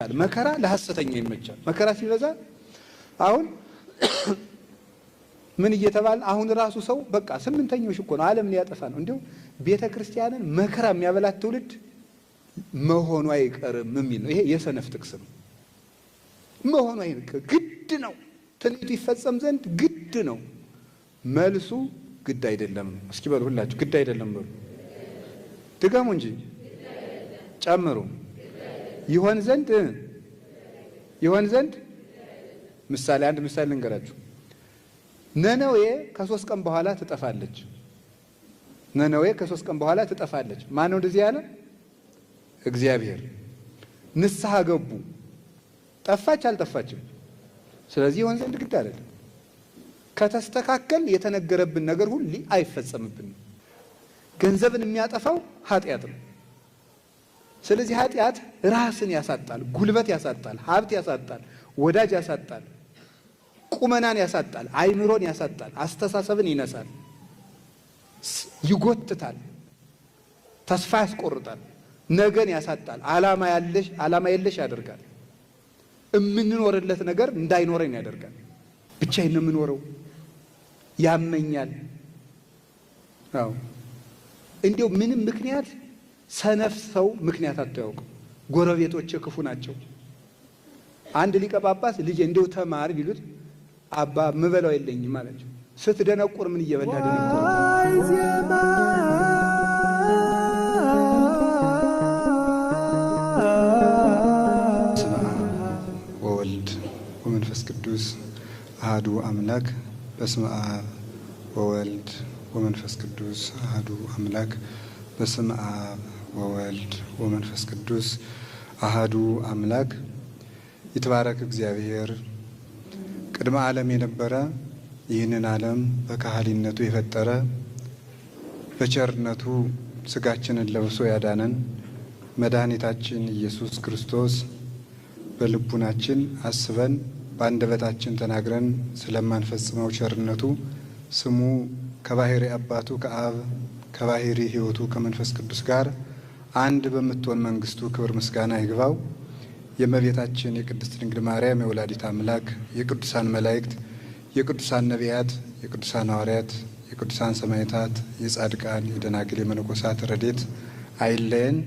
ይመቻል፣ መከራ ለሐሰተኛ ይመቻል። መከራ ሲበዛ አሁን ምን እየተባለ አሁን ራሱ ሰው በቃ ስምንተኛው እኮ ነው ዓለም ሊያጠፋ ነው። እንዴው ቤተክርስቲያንን መከራ የሚያበላት ትውልድ መሆኑ አይቀርም የሚል ነው። ይሄ የሰነፍ ጥቅስ ነው። መሆኑ አይቀርም ግድ ነው። ትንቢቱ ይፈጸም ዘንድ ግድ ነው። መልሱ ግድ አይደለም። እስኪ በሉ ሁላችሁ ግድ አይደለም በሉ። ድገሙ እንጂ ጨምሩ። ይሆን ዘንድ ምሳሌ አንድ ምሳሌ ልንገራችሁ። ነነዌ ከ3 ቀን በኋላ ትጠፋለች። ነነዌ ከ3 ቀን በኋላ ትጠፋለች። ማን ነው እንደዚህ ያለ? እግዚአብሔር። ንስሐ ገቡ። ጠፋች አልጠፋችም? ስለዚህ ይሆን ዘንድ ግድ አይደለም። ከተስተካከል የተነገረብን ነገር ሁሉ አይፈጸምብንም። ገንዘብን የሚያጠፋው ኃጢአት ነው። ስለዚህ ኃጢአት ራስን ያሳጣል፣ ጉልበት ያሳጣል፣ ሀብት ያሳጣል፣ ወዳጅ ያሳጣል፣ ቁመናን ያሳጣል፣ አይምሮን ያሳጣል፣ አስተሳሰብን ይነሳል፣ ይጎትታል፣ ተስፋ ያስቆርጣል፣ ነገን ያሳጣል፣ ዓላማ የለሽ ያደርጋል። የምንኖርለት ነገር እንዳይኖረን ያደርጋል። ብቻዬን ነው የምኖረው፣ ያመኛል። አዎ እንዲያው ምንም ምክንያት ሰነፍ ሰው ምክንያት አታውቅም። ጎረቤቶች ክፉ ናቸው። አንድ ሊቀ ጳጳስ ልጄ እንዲያው ተማር ቢሉት አባ ምበላው የለኝም አላቸው። ስትደነቁር ምን እየበላ ደነቁር? ወወልድ ወመንፈስ ቅዱስ አሐዱ አምላክ። በስመ አብ ወወልድ ወመንፈስ ቅዱስ አሐዱ አምላክ። በስመ አብ ወወልድ ወመንፈስ ቅዱስ አሐዱ አምላክ። ይትባረክ እግዚአብሔር ቅድመ ዓለም የነበረ ይህንን ዓለም በካህሊነቱ የፈጠረ በቸርነቱ ስጋችንን ለብሶ ያዳነን መድኃኒታችን ኢየሱስ ክርስቶስ በልቡናችን አስበን በአንደበታችን ተናግረን ስለማንፈጽመው ቸርነቱ ስሙ ከባሕሪ አባቱ ከአብ ከባሕሪ ሕይወቱ ከመንፈስ ቅዱስ ጋር አንድ በምትሆን መንግስቱ ክብር ምስጋና ይግባው። የእመቤታችን የቅድስት ድንግል ማርያም የወላዲት አምላክ የቅዱሳን መላእክት የቅዱሳን ነቢያት የቅዱሳን ሐዋርያት የቅዱሳን ሰማዕታት የጻድቃን የደናግል የመነኮሳት ረድኤት አይለየን።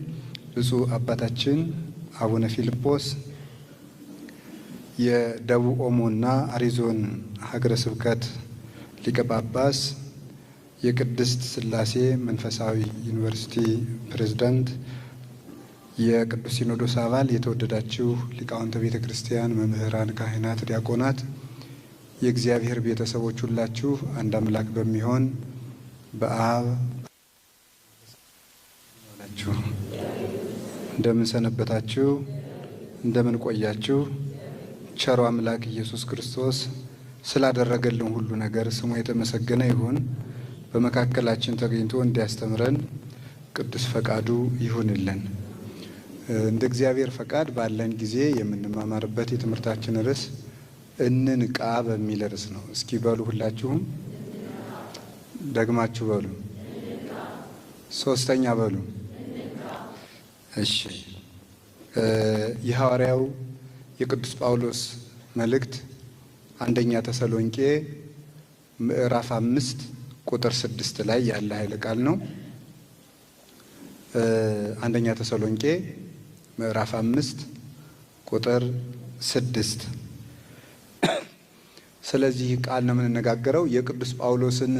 ብፁዕ አባታችን አቡነ ፊልጶስ የደቡብ ኦሞና አሪዞን ሀገረ ስብከት ሊቀ ጳጳስ፣ የቅድስት ሥላሴ መንፈሳዊ ዩኒቨርሲቲ ፕሬዝዳንት፣ የቅዱስ ሲኖዶስ አባል፣ የተወደዳችሁ ሊቃውንተ ቤተ ክርስቲያን፣ መምህራን፣ ካህናት፣ ዲያቆናት፣ የእግዚአብሔር ቤተሰቦች ሁላችሁ አንድ አምላክ በሚሆን በአብ ናችሁ። እንደምን ሰነበታችሁ? እንደምን ቆያችሁ? ቸሮ አምላክ ኢየሱስ ክርስቶስ ስላደረገልን ሁሉ ነገር ስሙ የተመሰገነ ይሁን። በመካከላችን ተገኝቶ እንዲያስተምረን ቅዱስ ፈቃዱ ይሁንልን። እንደ እግዚአብሔር ፈቃድ ባለን ጊዜ የምንማማርበት የትምህርታችን ርዕስ እንንቃ በሚል ርዕስ ነው። እስኪ በሉ ሁላችሁም ደግማችሁ በሉ። ሶስተኛ በሉ። እሺ። የሐዋርያው የቅዱስ ጳውሎስ መልእክት አንደኛ ተሰሎንቄ ምዕራፍ 5 ቁጥር 6 ላይ ያለ ኃይለ ቃል ነው። አንደኛ ተሰሎንቄ ምዕራፍ 5 ቁጥር 6። ስለዚህ ቃል ነው የምንነጋገረው። የቅዱስ ጳውሎስን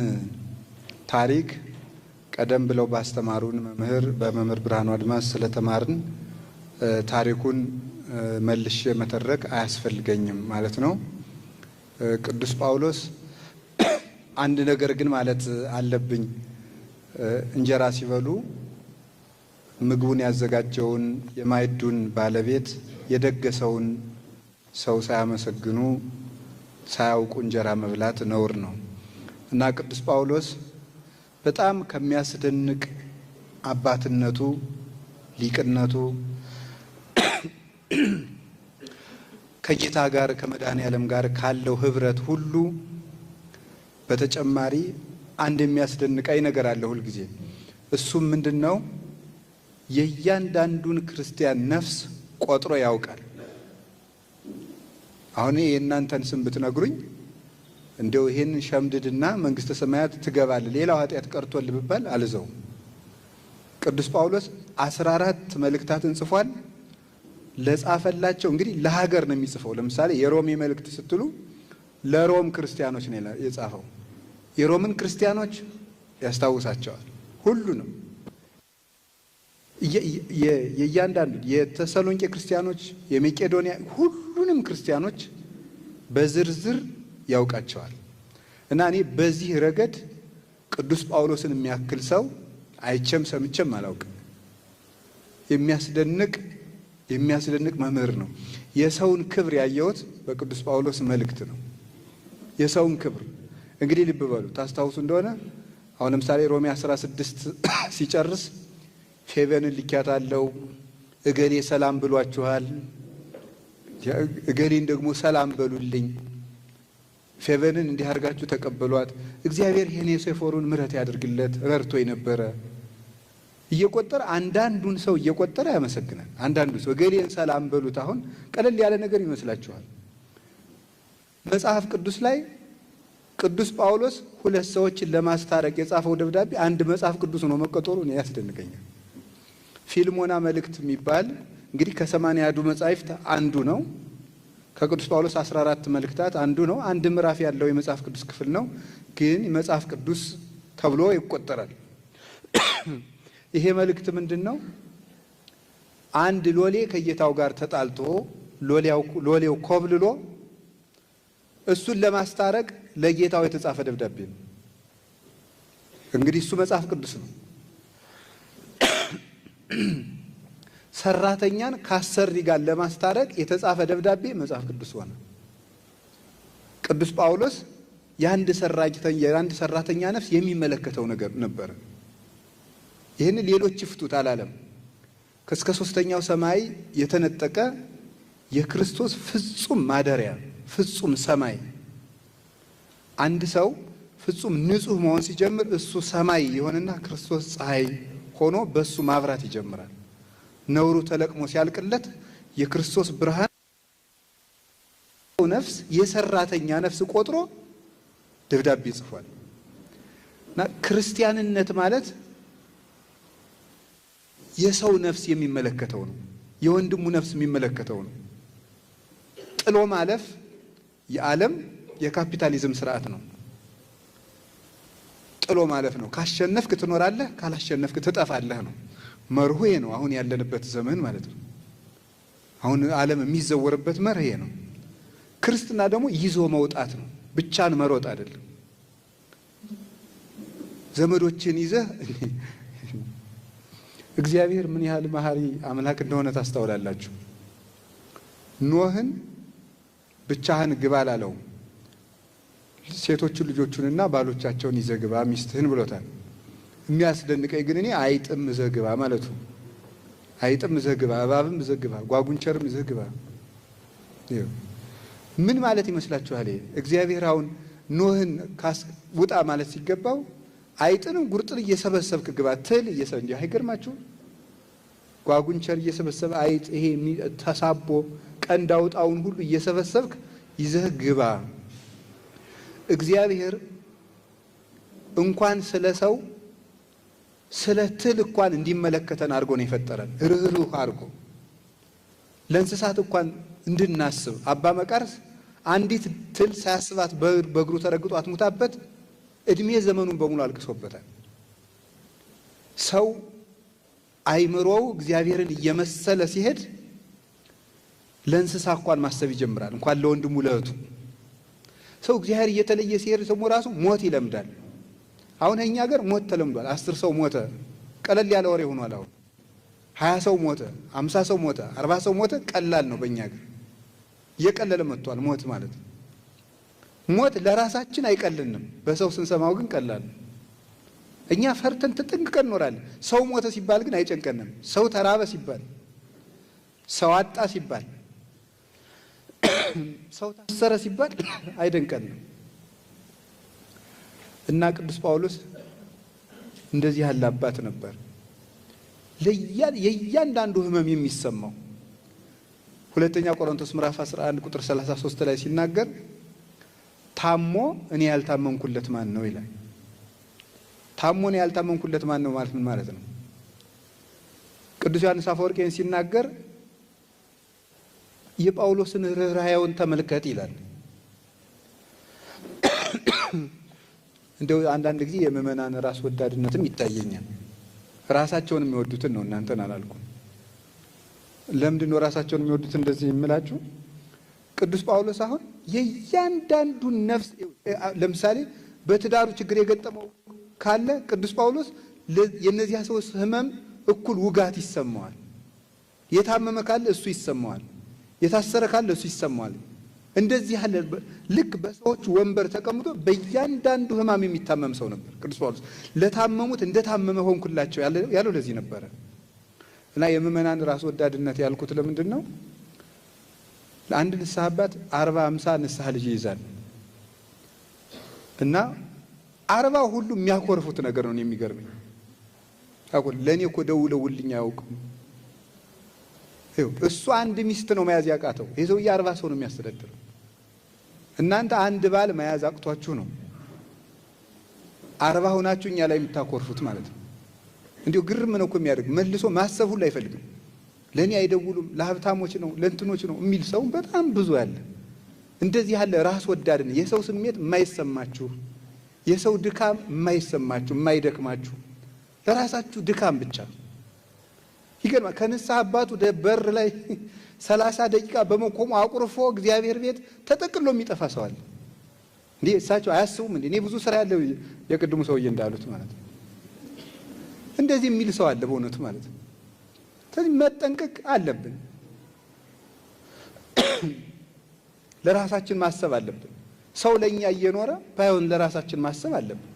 ታሪክ ቀደም ብለው ባስተማሩን በመምህር ብርሃኑ አድማስ ስለተማርን ታሪኩን መልሼ መተረክ አያስፈልገኝም ማለት ነው። ቅዱስ ጳውሎስ አንድ ነገር ግን ማለት አለብኝ። እንጀራ ሲበሉ ምግቡን ያዘጋጀውን የማዕዱን ባለቤት የደገሰውን ሰው ሳያመሰግኑ ሳያውቁ እንጀራ መብላት ነውር ነው እና ቅዱስ ጳውሎስ በጣም ከሚያስደንቅ አባትነቱ፣ ሊቅነቱ ከጌታ ጋር ከመድኃኔዓለም ጋር ካለው ህብረት ሁሉ በተጨማሪ አንድ የሚያስደንቀኝ ነገር አለ ሁልጊዜ። እሱም ምንድን ነው? የእያንዳንዱን ክርስቲያን ነፍስ ቆጥሮ ያውቃል። አሁን የእናንተን ስም ብትነግሩኝ እንደው ይሄን ሸምድድና መንግስተ ሰማያት ትገባለህ ሌላው ኃጢአት ቀርቶልህ ብባል አልዘውም። ቅዱስ ጳውሎስ 14 መልእክታትን ጽፏል። ለጻፈላቸው እንግዲህ ለሀገር ነው የሚጽፈው። ለምሳሌ የሮሜ መልእክት ስትሉ ለሮም ክርስቲያኖች ነው የጻፈው። የሮምን ክርስቲያኖች ያስታውሳቸዋል ሁሉንም። የእያንዳንዱ የተሰሎንቄ ክርስቲያኖች፣ የመቄዶንያ ሁሉንም ክርስቲያኖች በዝርዝር ያውቃቸዋል። እና እኔ በዚህ ረገድ ቅዱስ ጳውሎስን የሚያክል ሰው አይቼም ሰምቼም አላውቅም። የሚያስደንቅ መምህር ነው። የሰውን ክብር ያየሁት በቅዱስ ጳውሎስ መልእክት ነው። የሰውን ክብር እንግዲህ ልብ በሉ። ታስታውሱ እንደሆነ አሁን ለምሳሌ ሮሜ 16 ሲጨርስ ፌቨንን ልኪያታለሁ፣ እገሌ ሰላም ብሏችኋል፣ እገሌን ደግሞ ሰላም በሉልኝ፣ ፌቨንን እንዲህ አድርጋችሁ ተቀበሏት፣ እግዚአብሔር ሄኔሴፎሩን ምሕረት ያድርግለት ረድቶኝ ነበረ እየቆጠረ አንዳንዱን ሰው እየቆጠረ ያመሰግናል። አንዳንዱ ሰው እገሌን ሰላም በሉት። አሁን ቀለል ያለ ነገር ይመስላችኋል። መጽሐፍ ቅዱስ ላይ ቅዱስ ጳውሎስ 2 ሰዎችን ለማስታረቅ የጻፈው ደብዳቤ አንድ መጽሐፍ ቅዱስ ነው መቆጠሩ ነው ያስደንቀኛል። ፊልሞና መልእክት የሚባል እንግዲህ ከ80 መጻሕፍት አንዱ ነው። ከቅዱስ ጳውሎስ 14 መልእክታት አንዱ ነው። አንድ ምዕራፍ ያለው የመጽሐፍ ቅዱስ ክፍል ነው፣ ግን መጽሐፍ ቅዱስ ተብሎ ይቆጠራል። ይሄ መልእክት ምንድነው? አንድ ሎሌ ከጌታው ጋር ተጣልቶ ሎሌው ኮብልሎ እሱን ለማስታረቅ ለጌታው የተጻፈ ደብዳቤ ነው። እንግዲህ እሱ መጽሐፍ ቅዱስ ነው። ሰራተኛን ከአሰሪ ጋር ለማስታረቅ የተጻፈ ደብዳቤ መጽሐፍ ቅዱስ ሆነ። ቅዱስ ጳውሎስ የአንድ ሰራተኛ ነፍስ የሚመለከተው ነገር ነበር። ይህን ሌሎች ይፍቱት አላለም። እስከ 3ኛው ሰማይ የተነጠቀ የክርስቶስ ፍጹም ማደሪያ ፍጹም ሰማይ። አንድ ሰው ፍጹም ንጹህ መሆን ሲጀምር እሱ ሰማይ የሆነና ክርስቶስ ፀሐይ ሆኖ በሱ ማብራት ይጀምራል። ነውሩ ተለቅሞ ሲያልቅለት የክርስቶስ ብርሃን ነፍስ የሰራተኛ ነፍስ ቆጥሮ ደብዳቤ ጽፏል። እና ክርስቲያንነት ማለት የሰው ነፍስ የሚመለከተው ነው። የወንድሙ ነፍስ የሚመለከተው ነው። ጥሎ ማለፍ የዓለም የካፒታሊዝም ስርዓት ነው። ጥሎ ማለፍ ነው። ካሸነፍክ ትኖራለህ፣ ካላሸነፍክ ትጠፋለህ ነው መርሁ። ይሄ ነው አሁን ያለንበት ዘመን ማለት ነው። አሁን ዓለም የሚዘወርበት መርህ ይሄ ነው። ክርስትና ደግሞ ይዞ መውጣት ነው፣ ብቻን መሮጥ አይደለም። ዘመዶችን ይዘህ እግዚአብሔር ምን ያህል መሐሪ አምላክ እንደሆነ ታስተውላላችሁ። ኖህን ብቻህን ግባ አላለው። ሴቶቹን ልጆቹንና ባሎቻቸውን ይዘህ ግባ ሚስትህን ብሎታል። የሚያስደንቀኝ ግን እኔ አይጥም ይዘህ ግባ ማለቱ። አይጥም ይዘህ ግባ፣ እባብም ይዘህ ግባ፣ ጓጉንቸርም ይዘህ ግባ ምን ማለት ይመስላችኋል? እግዚአብሔር አሁን ኖህን ውጣ ማለት ሲገባው አይጥንም ጉርጥን እየሰበሰብክ ግባ ትል እንዲህ አይገርማችሁ? ጓጉንቸር እየሰበሰበ አይጥ ይሄ ተሳቦ ቀንድ አውጣውን ሁሉ እየሰበሰብክ ይዘህ ግባ። እግዚአብሔር እንኳን ስለ ሰው ስለ ትል እንኳን እንዲመለከተን አድርጎ ነው የፈጠረን። ርህሩህ አድርጎ ለእንስሳት እንኳን እንድናስብ። አባ መቃርስ አንዲት ትል ሳያስባት በእግሩ ተረግጦ አትሙታበት እድሜ ዘመኑን በሙሉ አልቅሶበታል። ሰው አይምሮው እግዚአብሔርን እየመሰለ ሲሄድ ለእንስሳ እንኳን ማሰብ ይጀምራል፣ እንኳን ለወንድሙ ለእህቱ። ሰው እግዚአብሔር እየተለየ ሲሄድ ሰው ራሱ ሞት ይለምዳል። አሁን እኛ ሀገር ሞት ተለምዷል። 10 ሰው ሞተ ቀለል ያለ ወሬ ሆኗል። አሁን 20 ሰው ሞተ፣ 50 ሰው ሞተ፣ 40 ሰው ሞተ ቀላል ነው። በእኛ ሀገር እየቀለለ መጥቷል ሞት ማለት። ሞት ለራሳችን አይቀልንም፣ በሰው ስንሰማው ግን ቀላል። እኛ ፈርተን ተጠንቅቀን እንኖራለን። ሰው ሞተ ሲባል ግን አይጨንቀንም። ሰው ተራበ ሲባል፣ ሰው አጣ ሲባል፣ ሰው ታሰረ ሲባል አይደንቀንም። እና ቅዱስ ጳውሎስ እንደዚህ ያለ አባት ነበር። የእያንዳንዱ ሕመም የሚሰማው ሁለተኛ ቆሮንቶስ ምዕራፍ 11 ቁጥር 33 ላይ ሲናገር ታሞ እኔ ያልታመንኩለት ማን ነው ይላል። ታሞ እኔ ያልታመንኩለት ማን ነው ማለት ምን ማለት ነው? ቅዱስ ዮሐንስ አፈወርቅ ሲናገር የጳውሎስን ርኅራኄውን ተመልከት ይላል። እንደው አንዳንድ ጊዜ የምእመናን ራስ ወዳድነትም ይታየኛል። ራሳቸውን የሚወዱትን ነው፣ እናንተን አላልኩም። ለምንድን ነው ራሳቸውን የሚወዱት እንደዚህ የምላችሁ? ቅዱስ ጳውሎስ አሁን የእያንዳንዱን ነፍስ ለምሳሌ በትዳሩ ችግር የገጠመው ካለ ቅዱስ ጳውሎስ የእነዚያ ሰዎች ሕመም እኩል ውጋት ይሰማዋል። የታመመ ካለ እሱ ይሰማዋል፣ የታሰረ ካለ እሱ ይሰማዋል። እንደዚህ ያለ ልክ በሰዎች ወንበር ተቀምጦ በእያንዳንዱ ሕማም የሚታመም ሰው ነበር ቅዱስ ጳውሎስ። ለታመሙት እንደታመመ ሆንኩላቸው ያለው ለዚህ ነበረ። እና የምእመናን ራስ ወዳድነት ያልኩት ለምንድን ነው? ለአንድ ንስሐ አባት 40-50 ንስሐ ልጅ ይይዛል እና 40 ሁሉ የሚያኮርፉት ነገር ነው የሚገርመኝ። ለእኔ እኮ ደውለውልኝ አያውቅም። እሱ አንድ ሚስት ነው መያዝ ያቃተው፣ ይህ ሰውዬ 40 ሰው ነው የሚያስተዳድረው። እናንተ አንድ ባል መያዝ አቅቷችሁ ነው 40 ሆናችሁ እኛ ላይ የምታኮርፉት ማለት ነው። እንዲሁ ግርም ነው እኮ የሚያደርግ። መልሶ ማሰብ ሁሉ አይፈልግም። ለእኔ አይደውሉም፣ ለሀብታሞች ነው ለእንትኖች ነው የሚል ሰው በጣም ብዙ ያለ። እንደዚህ ያለ ራስ ወዳድን የሰው ስሜት የማይሰማችሁ፣ የሰው ድካም የማይሰማችሁ፣ የማይደክማችሁ ለራሳችሁ ድካም ብቻ። ይገርማል። ከንስሐ አባቱ በር ላይ 30 ደቂቃ በመቆሙ አቁርፎ እግዚአብሔር ቤት ተጠቅሎ የሚጠፋ ሰው አለ። እንዴ እሳቸው አያስቡም እንዴ? እኔ ብዙ ስራ ያለው የቅድሙ ሰውዬ እንዳሉት ማለት ነው። እንደዚህ የሚል ሰው አለ በእውነቱ ማለት ነው። ስለዚህ መጠንቀቅ አለብን። ለራሳችን ማሰብ አለብን። ሰው ለኛ እየኖረ ባይሆን ለራሳችን ማሰብ አለብን።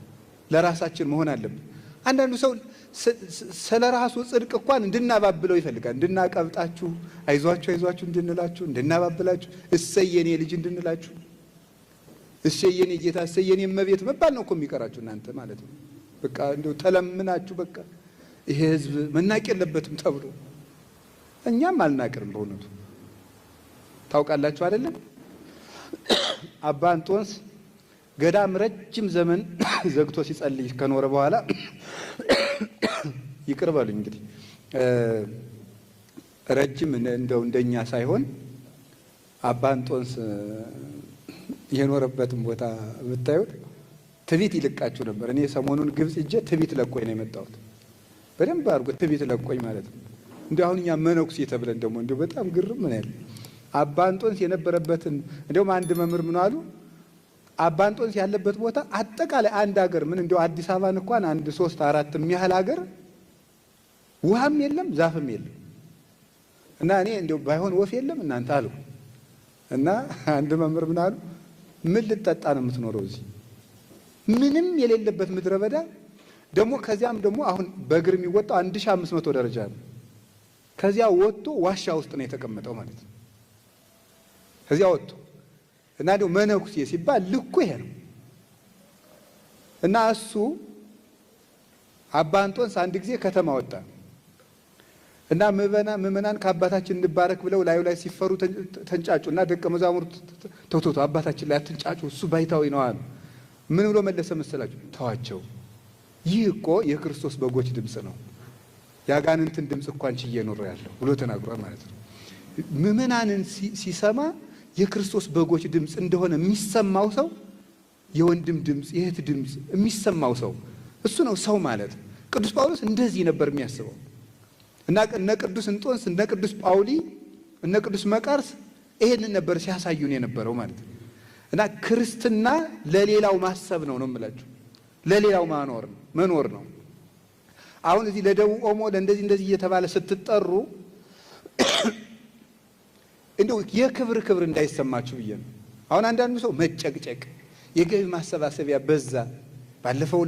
ለራሳችን መሆን አለብን። አንዳንዱ ሰው ስለ ራሱ ጽድቅ እንኳን እንድናባብለው ይፈልጋል። እንድናቀብጣችሁ፣ አይዟችሁ አይዟችሁ እንድንላችሁ፣ እንድናባብላችሁ፣ እሰይ የኔ ልጅ እንድንላችሁ፣ እሰይ የኔ ጌታ፣ እሰይ የኔ እመቤት መባል ነው እኮ የሚቀራችሁ እናንተ ማለት ነው። በቃ እንደው ተለምናችሁ በቃ ይሄ ህዝብ መናቅ የለበትም ተብሎ እኛም አልናቅርም። በእውነቱ ታውቃላችሁ አይደለም? አባ እንጦንስ ገዳም ረጅም ዘመን ዘግቶ ሲጸልይ ከኖረ በኋላ ይቅር በሉኝ እንግዲህ ረጅም እንደኛ ሳይሆን አባ እንጦንስ የኖረበትን ቦታ ብታዩት ትቢት ይልቃችሁ ነበር። እኔ ሰሞኑን ግብጽ ሂጄ ትቢት ለቆኝ ነው የመጣሁት። በደንብ አድርጎ ትቢት ለቆኝ ማለት ነው። እንዲሁ አሁን እኛ መነኩሴ ተብለን ደግሞ እንዲሁ በጣም ግርም ምን ያለ አባ እንጦንስ የነበረበትን እንዲሁም አንድ መምህር ምን አሉ፣ አባ እንጦንስ ያለበት ቦታ አጠቃላይ አንድ ሀገር ምን እንዲሁ አዲስ አበባን እንኳን 1 3 4 የሚያህል ሀገር ውሃም የለም ዛፍም የለም። እና እኔ እንዲሁ ባይሆን ወፍ የለም እናንተ አሉ። እና አንድ መምህር ምን አሉ፣ ምን ልጠጣ ነው የምትኖረው እዚህ ምንም የሌለበት ምድረ በዳ? ደግሞ ከዚያም ደግሞ አሁን በእግር የሚወጣው 1500 ደረጃ ነው። ከዚያ ወጥቶ ዋሻ ውስጥ ነው የተቀመጠው ማለት ነው። ከዚያ ወጥቶ እና ደግሞ መነኩሴ ሲባል ልኩ ይሄ ነው። እና እሱ አባ እንጦንስ አንድ ጊዜ ከተማ ወጣ እና ምእመናን ከአባታችን እንባረክ ብለው ላዩ ላይ ሲፈሩ ተንጫጩ። እና ደቀ መዛሙርት ተውቶቶ አባታችን ላይ አትንጫጩ እሱ ባይታዊ ነው አሉ። ምን ብሎ መለሰ መሰላችሁ? ተዋቸው፣ ይህ እኮ የክርስቶስ በጎች ድምፅ ነው፣ ያጋንንትን ድምፅ እንኳን ችዬ ኖር ያለው ብሎ ተናግሯል ማለት ነው። ምእመናንን ሲሰማ የክርስቶስ በጎች ድምፅ እንደሆነ የሚሰማው ሰው፣ የወንድም ድምፅ የእህት ድምፅ የሚሰማው ሰው እሱ ነው ሰው ማለት። ቅዱስ ጳውሎስ እንደዚህ ነበር የሚያስበው። እና እነ ቅዱስ እንጦንስ እነ ቅዱስ ጳውሊ እነ ቅዱስ መቃርስ ይሄንን ነበር ሲያሳዩን የነበረው ማለት ነው። እና ክርስትና ለሌላው ማሰብ ነው የምላችሁ፣ ለሌላው መኖር ነው። አሁን እዚህ ለደቡብ ኦሞ ለእንደዚህ እየተባለ ስትጠሩ እንደው የክብር እንዳይሰማችሁ ብዬ ነው። አሁን አንዳንዱ ሰው መጨቅጨቅ፣ የገቢ ማሰባሰቢያ በዛ፣ ባለፈው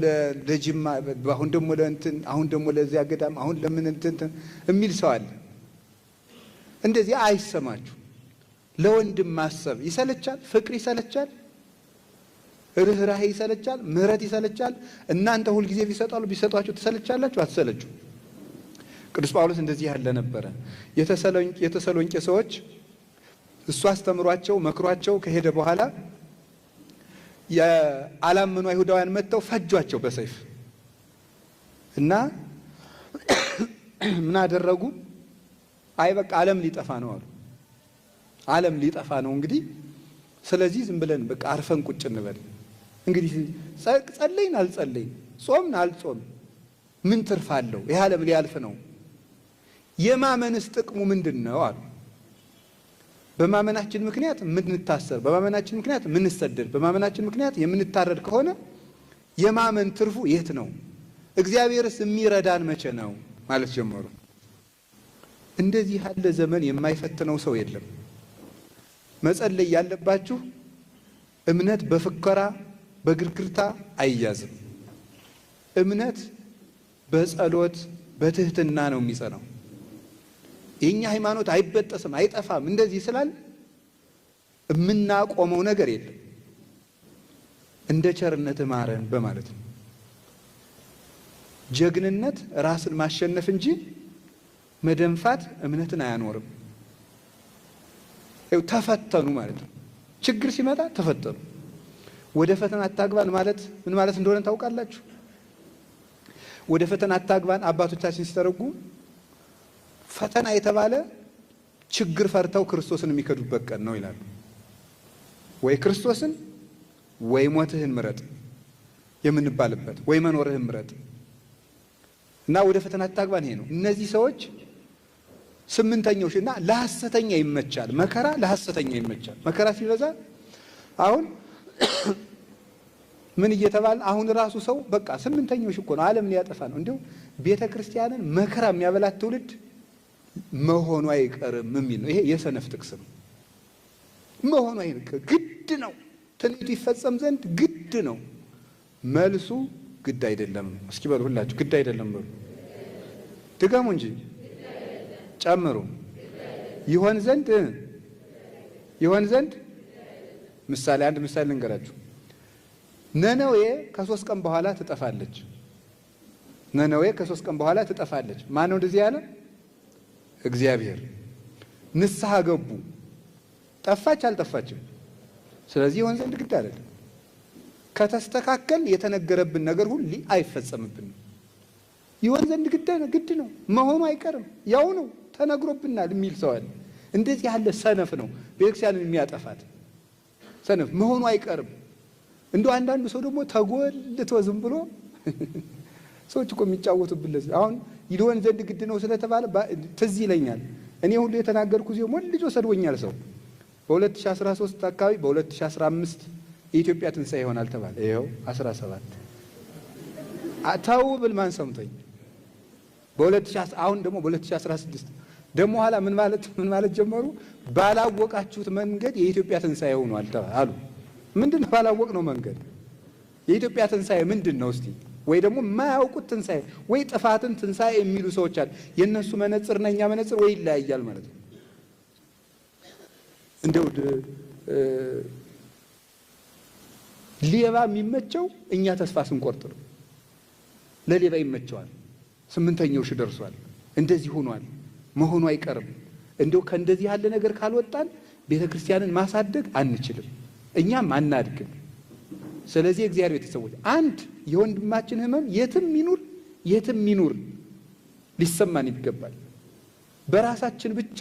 ለጅማ፣ አሁን ደግሞ ለእንትን፣ አሁን ደግሞ ለዚያ ገዳም፣ አሁን ለምን እንትን የሚል ሰው አለ። እንደዚህ አይሰማችሁ። ለወንድም ማሰብ ይሰለቻል፣ ፍቅር ይሰለቻል፣ ርህራሄ ይሰለቻል፣ ምህረት ይሰለቻል። እናንተ ሁልጊዜ ቢሰጧችሁ ትሰለቻላችሁ? አትሰለችሁ? ቅዱስ ጳውሎስ እንደዚህ ያለ ነበረ። የተሰሎንቄ ሰዎች እሱ አስተምሯቸው መክሯቸው ከሄደ በኋላ የአላመኑ አይሁዳውያን መጥተው ፈጇቸው በሰይፍ እና ምን አደረጉ? አይ በቃ ዓለም ሊጠፋ ነው አሉ። ዓለም ሊጠፋ ነው እንግዲህ፣ ስለዚህ ዝም ብለን በቃ አርፈን ቁጭ እንበል። እንግዲህ ጸለይን አልጸለይን፣ ጾምን አልጾም ምን ትርፍ አለው? ይህ ዓለም ሊያልፍ ነው። የማመንስ ጥቅሙ ምንድን ነው አሉ። በማመናችን ምክንያት የምንታሰር፣ በማመናችን ምክንያት የምንሰደድ፣ በማመናችን ምክንያት የምንታረድ ከሆነ የማመን ትርፉ የት ነው? እግዚአብሔርስ የሚረዳን መቼ ነው ማለት ጀመሩ። እንደዚህ ያለ ዘመን የማይፈትነው ሰው የለም። መጸለይ ያለባችሁ እምነት በፍከራ በግርግርታ አይያዝም። እምነት በጸሎት በትህትና ነው የሚጸናው። የኛ ሃይማኖት አይበጠስም አይጠፋም እንደዚህ ስላል የምናቆመው ነገር የለም። እንደ ቸርነት ማረን በማለት ነው። ጀግንነት ራስን ማሸነፍ እንጂ መደንፋት እምነትን አያኖርም። ተፈተኑ ማለት ነው። ችግር ሲመጣ ተፈተኑ። ወደ ፈተና አታግባን ማለት ምን ማለት እንደሆነ ታውቃላችሁ? ወደ ፈተና አታግባን አባቶቻችን ሲተረጉ ፈተና የተባለ ችግር ፈርተው ክርስቶስን የሚከዱበት ቀን ነው ይላሉ። ወይ ክርስቶስን ወይ ሞትህን ምረጥ የምንባልበት፣ ወይ መኖርህን ምረጥ እና ወደ ፈተና አታግባን ይሄ ነው። እነዚህ ሰዎች ስምንተኞች እና ለሐሰተኛ ይመቻል። መከራ ለሐሰተኛ ይመቻል። መከራ ሲበዛ አሁን ምን እየተባለ አሁን ራሱ ሰው በቃ ስምንተኞች እኮ ነው ዓለም ሊያጠፋ ነው። እንዲሁ ቤተ ክርስቲያንን መከራ የሚያበላት ትውልድ መሆኑ አይቀርም የሚል ነው። ይሄ የሰነፍ ጥቅስ ነው። መሆኑ አይቀርም፣ ግድ ነው። ትንቢቱ ይፈጸም ዘንድ ግድ ነው። መልሱ ግድ አይደለም። እስኪ በሉ ሁላችሁ ግድ አይደለም በሉ። ድገሙ እንጂ ጨምሩ። ይሆን ዘንድ ምሳሌ አንድ ምሳሌ ልንገራችሁ። ነነዌ ከ3 ቀን በኋላ ትጠፋለች። ነነዌ ከ3 ቀን በኋላ ትጠፋለች። ማን ነው እንደዚህ ያለ? እግዚአብሔር። ንስሐ ገቡ። ጠፋች አልጠፋችም? ስለዚህ ይሆን ዘንድ ግድ አይደለም። ከተስተካከል የተነገረብን ነገር ሁሉ አይፈጸምብንም። ይሆን ዘንድ ግድ ነው። መሆኑ አይቀርም፣ ያው ነው ተነግሮብናል የሚል ሰው አለ። እንደዚህ ያለ ሰነፍ ነው ቤተክርስቲያንን የሚያጠፋት። ሰነፍ መሆኑ አይቀርም። እንደው አንዳንዱ ሰው ደግሞ ተጎልቶ ዝም ብሎ ሰዎች እኮ የሚጫወቱብን ለዚህ አሁን ይሆን ዘንድ ግድ ነው ስለተባለ ትዝ ይለኛል። እኔ ሁሉ የተናገርኩ ዚሁ ልጆ ሰድቦኛል ሰው በ2013 አካባቢ በ2015 የኢትዮጵያ ትንሣኤ ይሆናል ተባለ። ይኸው 17 ተው ብል ማን ሰምቶኝ አሁን ደግሞ በ2016 ደግሞ ኋላ ምን ማለት ጀመሩ? ባላወቃችሁት መንገድ የኢትዮጵያ ትንሣኤ ሆኗል አሉ። ምንድን ነው ባላወቅነው መንገድ? የኢትዮጵያ ትንሣኤ ምንድን ነው እስቲ? ወይ ደግሞ የማያውቁት ትንሣኤ ወይ ጥፋትን ትንሣኤ የሚሉ ሰዎች አሉ። የእነሱ መነጽር እና እኛ መነጽር ወይ ይለያያል ማለት ነው። እንደው ሌባ የሚመቸው እኛ ተስፋ ስንቆርጥ ነው። ለሌባ ይመቸዋል። 8ኛው ሺህ ደርሷል፣ እንደዚህ ሆኗል፣ መሆኑ አይቀርም። እንደው ከእንደዚህ ያለ ነገር ካልወጣን ቤተ ክርስቲያንን ማሳደግ አንችልም፣ እኛም አናድግም። ስለዚህ እግዚአብሔር ቤተሰቦች አንድ የወንድማችን ሕመም የትም ይኑር ሊሰማን ይገባል። በራሳችን ብቻ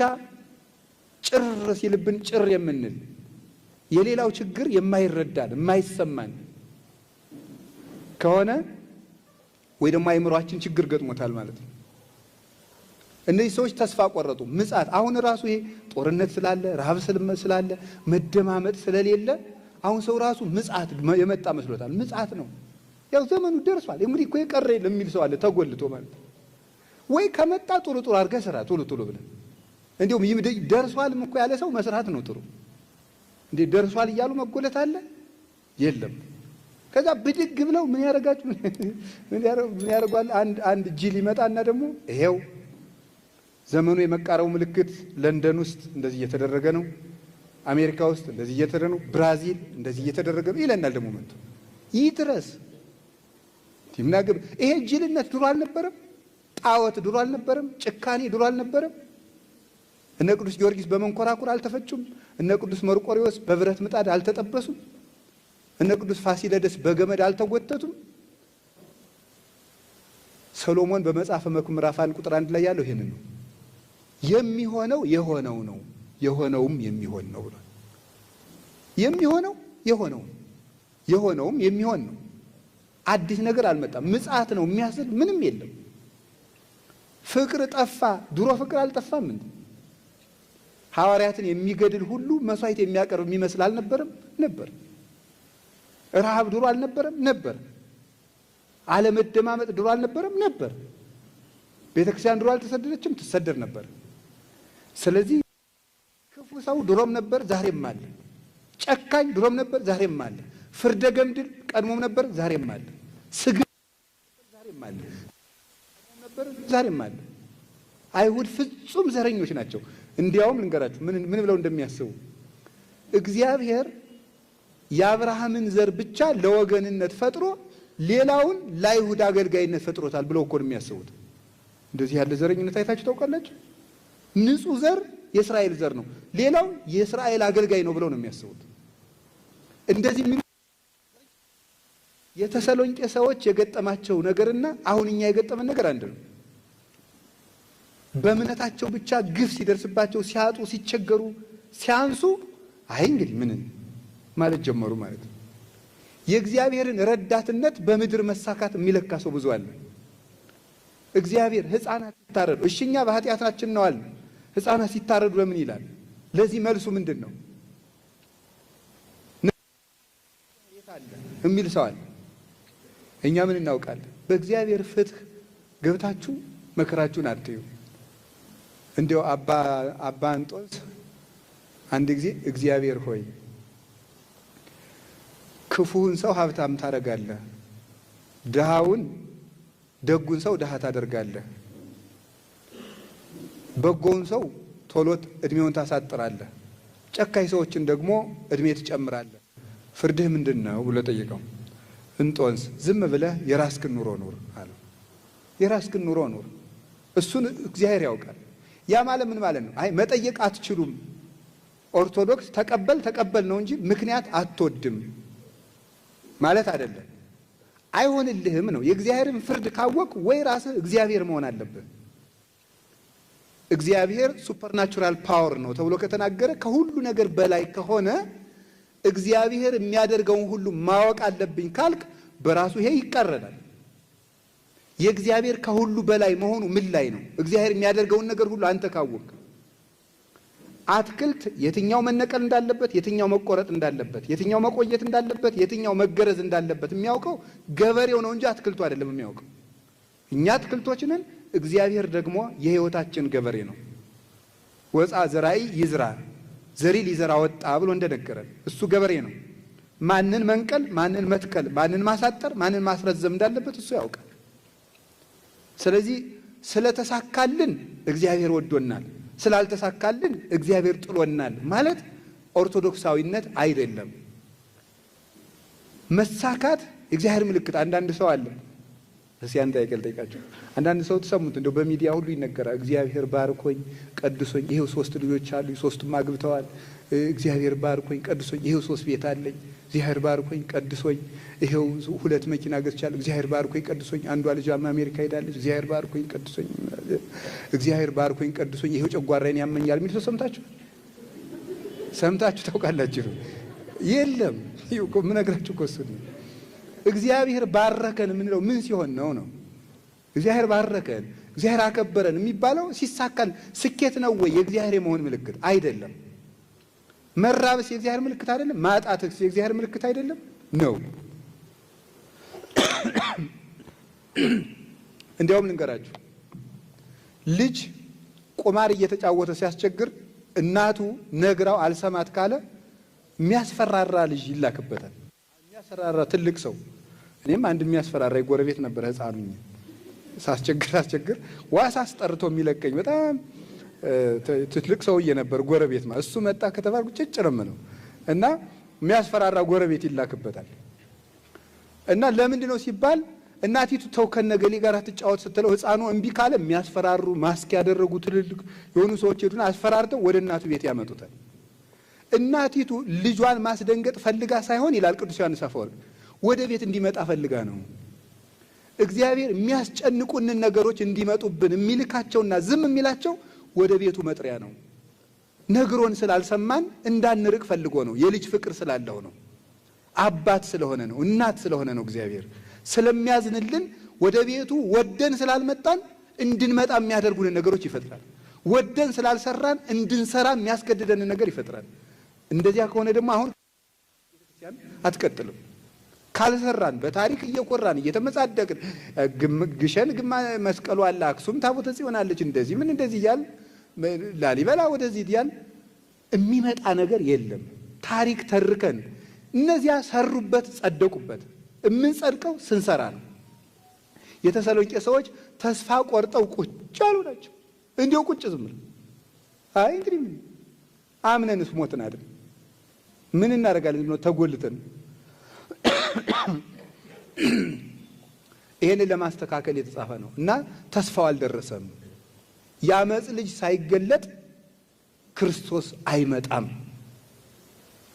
ጭር ሲልብን ጭር የምንል የሌላው ችግር የማይረዳን የማይሰማን ከሆነ ወይ ደግሞ አይምሯችን ችግር ገጥሞታል ማለት ነው። እነዚህ ሰዎች ተስፋ ቆረጡ። ምጽአት አሁን ራሱ ይሄ ጦርነት ስላለ ረሃብ ስላለ መደማመጥ ስለሌለ አሁን ሰው ራሱ ምጽአት የመጣ መስሎታል። ምጽአት ነው ያው ዘመኑ ደርሷል። እንግዲህ እኮ የቀረ የለም የሚል ሰው አለ ተጎልቶ ማለት ነው። ወይ ከመጣ ጥሩ አድርገህ ስራ ቶሎ ብለን እንዲሁም ደርሷልም እኮ ያለ ሰው መስራት ነው ጥሩ። እንዴ ደርሷል እያሉ መጎለት አለ የለም። ከዛ ብድግ ብለው ምን ያደርጓል? አንድ ጅል ይመጣና ደግሞ ይሄው ዘመኑ የመቃረቡ ምልክት ለንደን ውስጥ እንደዚህ እየተደረገ ነው፣ አሜሪካ ውስጥ እንደዚህ እየተደረገ ነው፣ ብራዚል እንደዚህ እየተደረገ ነው ይለናል። ደግሞ መጥቶ ይህ ድረስ ይምናገብ ይሄ ጅልነት ድሮ አልነበረም? ጣዖት ድሮ አልነበረም? ጭካኔ ድሮ አልነበረም? እነ ቅዱስ ጊዮርጊስ በመንኮራኩር አልተፈጩም? እነ ቅዱስ መርቆሬዎስ በብረት ምጣድ አልተጠበሱም? እነ ቅዱስ ፋሲለደስ በገመድ አልተጎተቱም? ሰሎሞን በመጽሐፈ መክብብ ምዕራፍ 1 ቁጥር 1 ላይ ያለው ይሄንን ነው። የሚሆነው የሆነው ነው፣ የሆነውም የሚሆን ነው ብሏል። የሚሆነው የሆነው የሆነውም የሚሆን ነው። አዲስ ነገር አልመጣም። ምጽአት ነው የሚያስል ምንም የለም። ፍቅር ጠፋ። ድሮ ፍቅር አልጠፋም እንዴ? ሐዋርያትን የሚገድል ሁሉ መስዋዕት የሚያቀርብ የሚመስል አልነበረም? ነበር። ረሃብ ድሮ አልነበረም? ነበር። አለመደማመጥ ድሮ አልነበረም? ነበር። ቤተክርስቲያን ድሮ አልተሰደደችም? ትሰደድ ነበር። ስለዚህ ክፉ ሰው ድሮም ነበር፣ ዛሬም አለ። ጨካኝ ድሮም ነበር፣ ዛሬም አለ። ፍርደ ገምድል ቀድሞም ነበር፣ ዛሬም አለ። ስግጥ ዛሬም አለ፣ ነበር፣ ዛሬም አለ። አይሁድ ፍጹም ዘረኞች ናቸው። እንዲያውም ልንገራችሁ ምን ብለው እንደሚያስቡ እግዚአብሔር የአብርሃምን ዘር ብቻ ለወገንነት ፈጥሮ ሌላውን ለአይሁድ አገልጋይነት ፈጥሮታል ብለው እኮ ነው የሚያስቡት። እንደዚህ ያለ ዘረኝነት አይታችሁ ታውቃላችሁ? ንጹህ ዘር የእስራኤል ዘር ነው፣ ሌላው የእስራኤል አገልጋይ ነው ብለው ነው የሚያስቡት። እንደዚህ የተሰሎንቄ ሰዎች የገጠማቸው ነገርና አሁን እኛ የገጠመን ነገር አንድ ነው። በእምነታቸው ብቻ ግፍ ሲደርስባቸው፣ ሲያጡ፣ ሲቸገሩ፣ ሲያንሱ አይ እንግዲህ ምን ማለት ጀመሩ ማለት ነው። የእግዚአብሔርን ረዳትነት በምድር መሳካት የሚለካ ሰው ብዙ አለ። እግዚአብሔር ሕፃናት ሲታረዱ እሺኛ በኃጢአታችን ነው አለ። ሕፃናት ሲታረዱ ለምን ይላል? ለዚህ መልሱ ምንድን ነው የሚል ሰው አለ። እኛ ምን እናውቃለን? በእግዚአብሔር ፍትህ ገብታችሁ መከራችሁን አትዩ። እንዲያው አባ እንጦንስ አንድ ጊዜ እግዚአብሔር ሆይ ክፉውን ሰው ሀብታም ታደርጋለህ፣ ደጉን ሰው ድሃ ታደርጋለህ፣ በጎውን ሰው ቶሎ እድሜውን ታሳጥራለህ፣ ጨካኝ ሰዎችን ደግሞ እድሜ ትጨምራለህ። ፍርድህ ምንድን ነው ብሎ ጠይቀው። እንጦንስ ዝም ብለህ የራስህን ኑሮ ኑር አለው። የራስህን ኑሮ ኑር፣ እሱን እግዚአብሔር ያውቃል። ያ ማለት ምን ማለት ነው? አይ መጠየቅ አትችሉም። ኦርቶዶክስ ተቀበል ነው እንጂ ምክንያት አትወድም ማለት አይደለም። አይሆንልህም ነው። የእግዚአብሔርን ፍርድ ካወቅ ወይ ራስህ እግዚአብሔር መሆን አለብህ። እግዚአብሔር ሱፐርናቹራል ፓወር ነው ተብሎ ከተናገረ ከሁሉ ነገር በላይ ከሆነ እግዚአብሔር የሚያደርገውን ሁሉ ማወቅ አለብኝ ካልክ በራሱ ይሄ ይቃረናል። የእግዚአብሔር ከሁሉ በላይ መሆኑ ምን ላይ ነው? እግዚአብሔር የሚያደርገውን ነገር ሁሉ አንተ ካወቅ። አትክልት የትኛው መነቀል እንዳለበት፣ የትኛው መቆረጥ እንዳለበት፣ የትኛው መቆየት እንዳለበት፣ የትኛው መገረዝ እንዳለበት የሚያውቀው ገበሬው ነው እንጂ አትክልቱ አይደለም የሚያውቀው። እኛ አትክልቶች ነን፣ እግዚአብሔር ደግሞ የሕይወታችን ገበሬ ነው። ወፃ ዘራይ ይዝራ፣ ዘሪ ሊዘራ ወጣ ብሎ እንደነገረን እሱ ገበሬ ነው። ማንን መንቀል፣ ማንን መትከል፣ ማንን ማሳጠር፣ ማንን ማስረዘም እንዳለበት እሱ ያውቃል። ስለዚህ ስለተሳካልን እግዚአብሔር ወዶናል፣ ስላልተሳካልን እግዚአብሔር ጥሎናል ማለት ኦርቶዶክሳዊነት አይደለም። መሳካት የእግዚአብሔር ምልክት። አንዳንድ ሰው አለ እስኪ አንተ ጠይቃቸው። አንዳንድ ሰው ተሰሙት እንደው በሚዲያ ሁሉ ይነገራል። እግዚአብሔር ባርኮኝ ቀድሶኝ ይሄው 3 ልጆች አሉ፣ 3ቱም አግብተዋል። እግዚአብሔር ባርኮኝ ቀድሶኝ ይሄው 3 ቤት አለኝ። እግዚአብሔር ባርኮኝ ቀድሶኝ ይሄው 2 መኪና ገዝቻለሁ። እግዚአብሔር ባርኮኝ ቀድሶኝ አንዷ ልጅ አሜሪካ ሄዳለች። እግዚአብሔር ባርኮኝ ቀድሶኝ፣ እግዚአብሔር ባርኮኝ ቀድሶኝ ይሄው ጨጓራዬን ያመኛል የሚል ሰው ሰምታችሁ ታውቃላችሁ? የለም። ይሄው እኮ የምነግራችሁ እኮ እሱን ነው። እግዚአብሔር ባረከን የምንለው ምን ሲሆን ነው? እግዚአብሔር ባረከን፣ እግዚአብሔር አከበረን የሚባለው ሲሳካል። ስኬት ነው ወይ የእግዚአብሔር የመሆን ምልክት? አይደለም። መራብስ የእግዚአብሔር ምልክት አይደለም? ማጣትስ የእግዚአብሔር ምልክት አይደለም? ነው። እንዲያውም ልንገራችሁ፣ ልጅ ቁማር እየተጫወተ ሲያስቸግር እናቱ ነግራው አልሰማት ካለ የሚያስፈራራ ልጅ ይላክበታል። የሚያስፈራራ ትልቅ ሰው። እኔም አንድ የሚያስፈራራ የጎረቤት ነበር። ሕፃኑኝ ሳስቸግር ዋስ አስጠርቶ የሚለቀኝ በጣም ትልቅ ሰውዬ ነበር። ጎረቤት እሱ መጣ ከተባልኩ ጭጭርም ነው እና የሚያስፈራራ ጎረቤት ይላክበታል። እና ለምንድን ነው ሲባል እናቲቱ ተው ከነገሌ ጋር ትጫወት ስትለው ሕፃኑ እምቢ ካለ የሚያስፈራሩ ማስክ ያደረጉ ትልልቅ የሆኑ ሰዎች ሄዱና አስፈራርተው ወደ እናቱ ቤት ያመጡታል። እናቲቱ ልጇን ማስደንገጥ ፈልጋ ሳይሆን ይላል ቅዱስ ዮሐንስ አፈወርቅ ወደ ቤት እንዲመጣ ፈልጋ ነው። እግዚአብሔር የሚያስጨንቁንን ነገሮች እንዲመጡብን የሚልካቸውና ዝም የሚላቸው ወደ ቤቱ መጥሪያ ነው። ነግሮን ስላልሰማን እንዳንርቅ ፈልጎ ነው። የልጅ ፍቅር ስላለው ነው። አባት ስለሆነ ነው። እናት ስለሆነ ነው። እግዚአብሔር ስለሚያዝንልን ወደ ቤቱ ወደን ስላልመጣን እንድንመጣ የሚያደርጉንን ነገሮች ይፈጥራል። ወደን ስላልሰራን እንድንሰራ የሚያስገድደንን ነገር ይፈጥራል። እንደዚያ ከሆነ ደግሞ አሁን ቤተክርስቲያን አትቀጥልም። ካልሰራን በታሪክ እየቆራን እየተመጻደቅን ግሸን መስቀሉ አለ፣ አክሱም ታቦተ ጽዮን አለች፣ እንደዚህ ምን እንደዚህ እያል ላሊበላ ወደዚህ እያል የሚመጣ ነገር የለም። ታሪክ ተርከን እነዚያ ሰሩበት፣ ጸደቁበት። የምንጸድቀው ስንሰራ ነው። የተሰሎንቄ ሰዎች ተስፋ ቆርጠው ቁጭ ያሉ ናቸው። እንዲያው ቁጭ ዝም ብለው አይ እንግዲህ ምን አምነንስ ሞትን አይደል ምን እናደርጋለን ብሎ ተጎልተን ይሄንን ለማስተካከል የተጻፈ ነው እና ተስፋው አልደረሰም። የአመፅ ልጅ ሳይገለጥ ክርስቶስ አይመጣም።